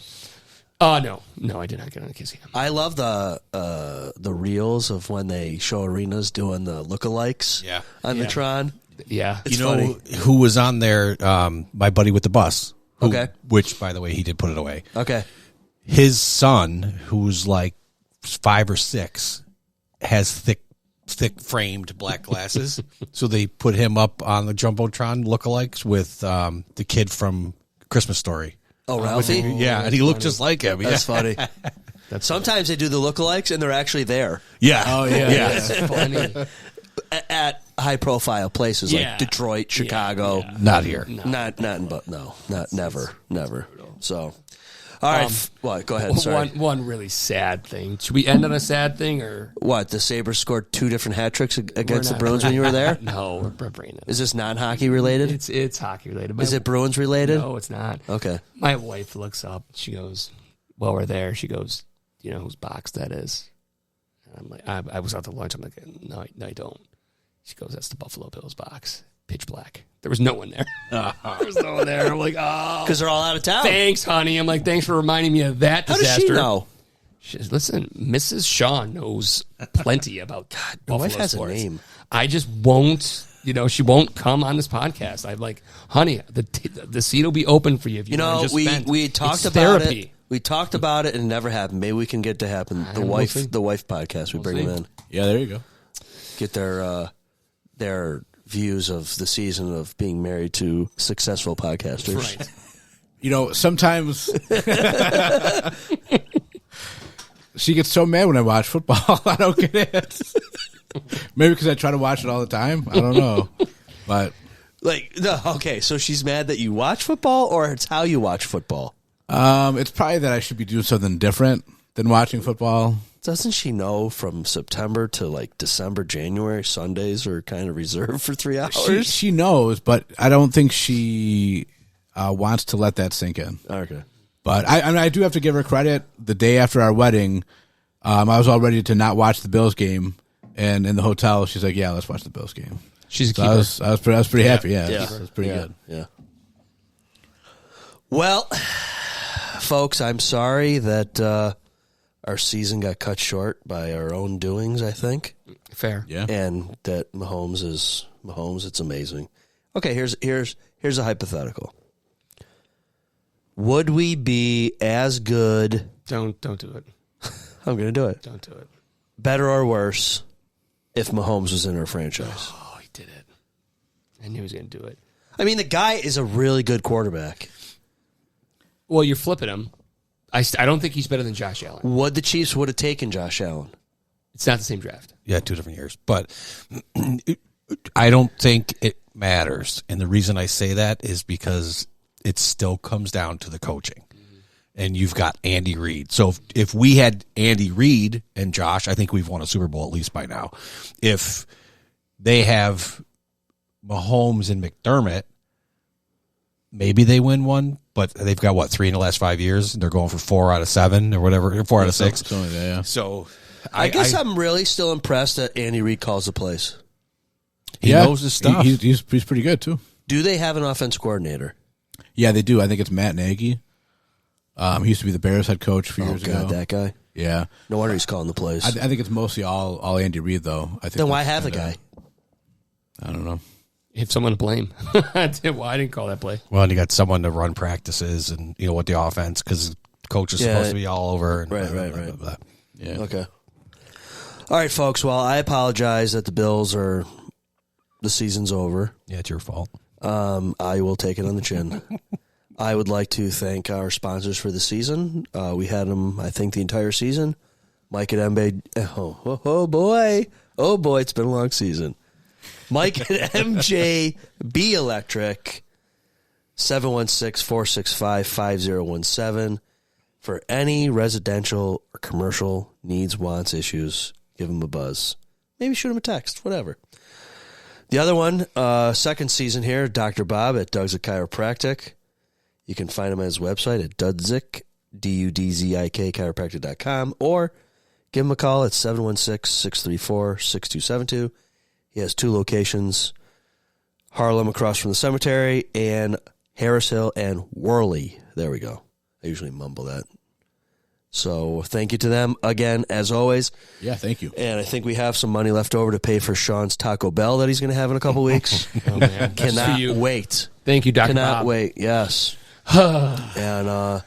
No, I did not get on the kiss cam. I love the reels of when they show arenas doing the lookalikes on the Tron. Yeah. It's you know funny. who was on there? My buddy with the bus. Okay. Which, by the way, he did put it away. Okay. His son, who's like 5 or 6, has thick framed black glasses. So they put him up on the Jumbotron lookalikes with the kid from Christmas Story. Oh, Ralphie? Yeah, and he looked just like him. That's Yeah. funny. Sometimes they do the lookalikes and they're actually there Yeah. Oh, yeah. That's funny. at high profile places Yeah. like Detroit, Chicago. Not here. Not never. So, all right. What? Go ahead. Sorry. One really sad thing. Should we end on a sad thing or What? The Sabres scored 2 different hat tricks against the not- Bruins when you were there? No, we're bringing it. Is this non-hockey related? It's hockey related. Is it Bruins related? No, it's not. Okay. My wife looks up. She goes, while we're there, she goes, "You know whose box that is?" And I'm like, I was out to lunch. I'm like, no, I don't. She goes, "That's the Buffalo Bills box, pitch black." There was no one there. There was no one there. I'm like, oh, Because they're all out of town. thanks, honey. I'm like, thanks for reminding me of that How disaster. does she know? She says, listen, Mrs. Shaw knows plenty about My wife Buffalo has sports. a name. I just won't. She won't come on this podcast. I'm like, honey, the seat will be open for you if you, You want know, to just vent. we talked It's about therapy. it. We talked about it and it never happened. Maybe we can get to happen. The We'll wife see. podcast. We bring see. them in, Yeah, there you go. get their views of the season of being married to successful podcasters. Right. You know, sometimes she gets so mad when I watch football. I don't get it. Maybe because I try to watch it all the time. I don't know. But Like, no, okay, so she's mad that you watch football, or it's how you watch football. it's probably that I should be doing something different than watching football. Doesn't she know from September to like December, January, Sundays are kind of reserved for 3 hours? She knows, but I don't think she wants to let that sink in. Okay. But I do have to give her credit. The day after our wedding, I was all ready to not watch the Bills game, and in the hotel, she's like, "Yeah, let's watch the Bills game." She's a So keeper. I was pretty happy. Yeah, Yeah. it was pretty good. Yeah. Well, folks, I'm sorry that our season got cut short by our own doings, I think. Fair. Yeah. And that Mahomes is Mahomes, it's amazing. Okay, here's a hypothetical. Would we be as good? Don't do it. I'm going to do it. Don't do it. Better or worse if Mahomes was in our franchise? Oh, he did it. I knew he was going to do it. I mean, the guy is a really good quarterback. Well, you're flipping him. I don't think he's better than Josh Allen. Would the Chiefs would have taken Josh Allen? It's not the same draft. Yeah, 2 different years. But I don't think it matters. And the reason I say that is because it still comes down to the coaching. And you've got Andy Reid. So if we had Andy Reid and Josh, I think we've won a Super Bowl at least by now. If they have Mahomes and McDermott, maybe they win one, but they've got, 3 in the last 5 years? And they're going for 4 out of 7 or whatever, 4 out of 6. Something like that, yeah. So I guess I'm really still impressed that Andy Reid calls the plays. he knows his stuff. He's pretty good too. Do they have an offense coordinator? Yeah, they do. I think it's Matt Nagy. He used to be the Bears head coach a few years ago. that guy. Yeah, No wonder he's calling the plays. I think it's mostly all Andy Reid though. I think. Then why that's have the kinda- guy? I don't know. If someone to blame. Well, I didn't call that play. Well, and you got someone to run practices and, with the offense because the coach is Yeah. supposed to be all over. And Right. Yeah. Okay. All right, folks. Well, I apologize that the season's over. Yeah, it's your fault. I will take it on the chin. I would like to thank our sponsors for the season. We had them, I think, the entire season. Mike at MB. Oh boy. It's been a long season. Mike at MJB Electric, 716-465-5017. For any residential or commercial needs, wants, issues, give him a buzz. Maybe shoot him a text, whatever. The other one, second season here, Dr. Bob at Doug's Chiropractic. You can find him at his website at Dudzik, DUDZIK, chiropractic.com, or give him a call at 716-634-6272. He has 2 locations, Harlem across from the cemetery, and Harris Hill and Worley. There we go. I usually mumble that. So thank you to them again, as always. Yeah, thank you. And I think we have some money left over to pay for Sean's Taco Bell that he's going to have in a couple weeks. Oh, man. Cannot you. wait. Thank you, Dr. Cannot Bob. wait. Yes. And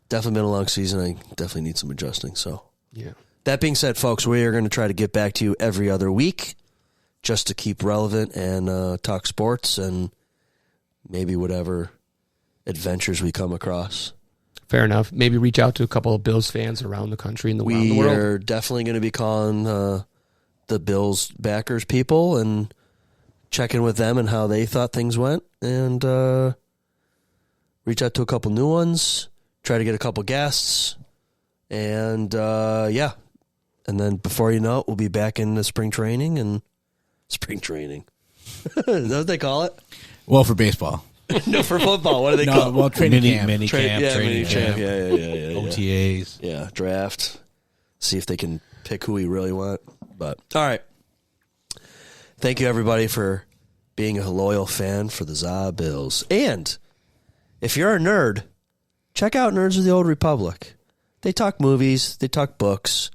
definitely been a long season. I definitely need some adjusting. So Yeah. that being said, folks, we are going to try to get back to you every other week just to keep relevant and talk sports and maybe whatever adventures we come across. Fair enough. Maybe reach out to a couple of Bills fans around the country and around the We world. are definitely going to be calling the Bills backers people and checking with them and how they thought things went, and reach out to a couple new ones, try to get a couple guests, and yeah. And then before you know it, we'll be back in the spring training. Is that what they call it? Well, for baseball. No, for football. What do they call it? Well, training camp. Mini camp, Yeah, training mini camp. camp, Yeah. OTAs. Yeah, draft. See if they can pick who we really want. But all right. Thank you, everybody, for being a loyal fan for the ZaBills. And if you're a nerd, check out Nerds of the Old Republic. They talk movies. They talk books.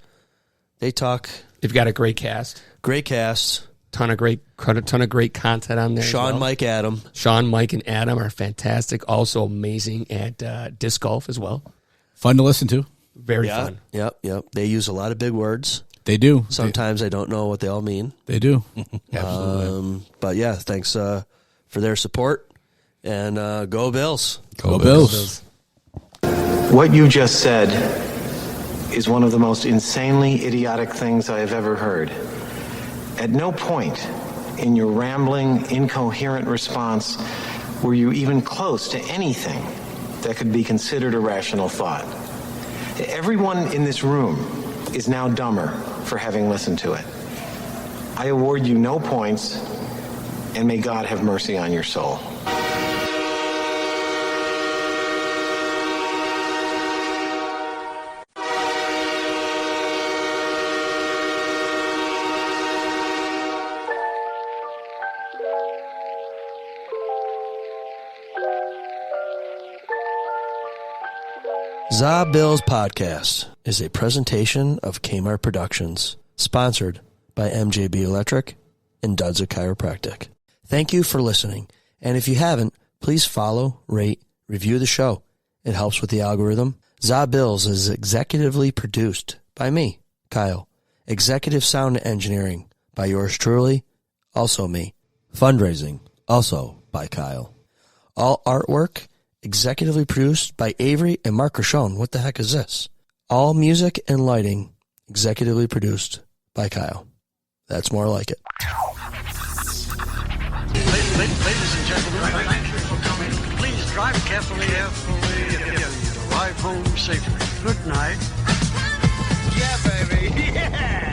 They talk They've got a great cast. great cast. Ton of great content on there. as Sean, well. Mike, Adam. Sean, Mike, and Adam are fantastic. Also amazing at disc golf as well. Fun to listen to. Very Yeah, fun. yep. They use a lot of big words. They do. Sometimes I don't know what they all mean. They do. But yeah, thanks for their support. And go Bills. Go Bills. What you just said is one of the most insanely idiotic things I have ever heard. At no point in your rambling, incoherent response were you even close to anything that could be considered a rational thought. Everyone in this room is now dumber for having listened to it. I award you no points, and may God have mercy on your soul. ZaBillsPodcast is a presentation of Kmart Productions, sponsored by MJB Electric and Dudza Chiropractic. Thank you for listening, and if you haven't, please follow, rate, review the show. It helps with the algorithm. ZaBills is executively produced by me, Kyle. Executive sound engineering by yours truly, also me. Fundraising, also by Kyle. All artwork executively produced by Avery and Mark Rochon. What the heck is this? All music and lighting executively produced by Kyle. That's more like it. Ladies and gentlemen, thank you for coming. Please drive carefully and arrive home safely. Good night. Yeah, baby. Yeah.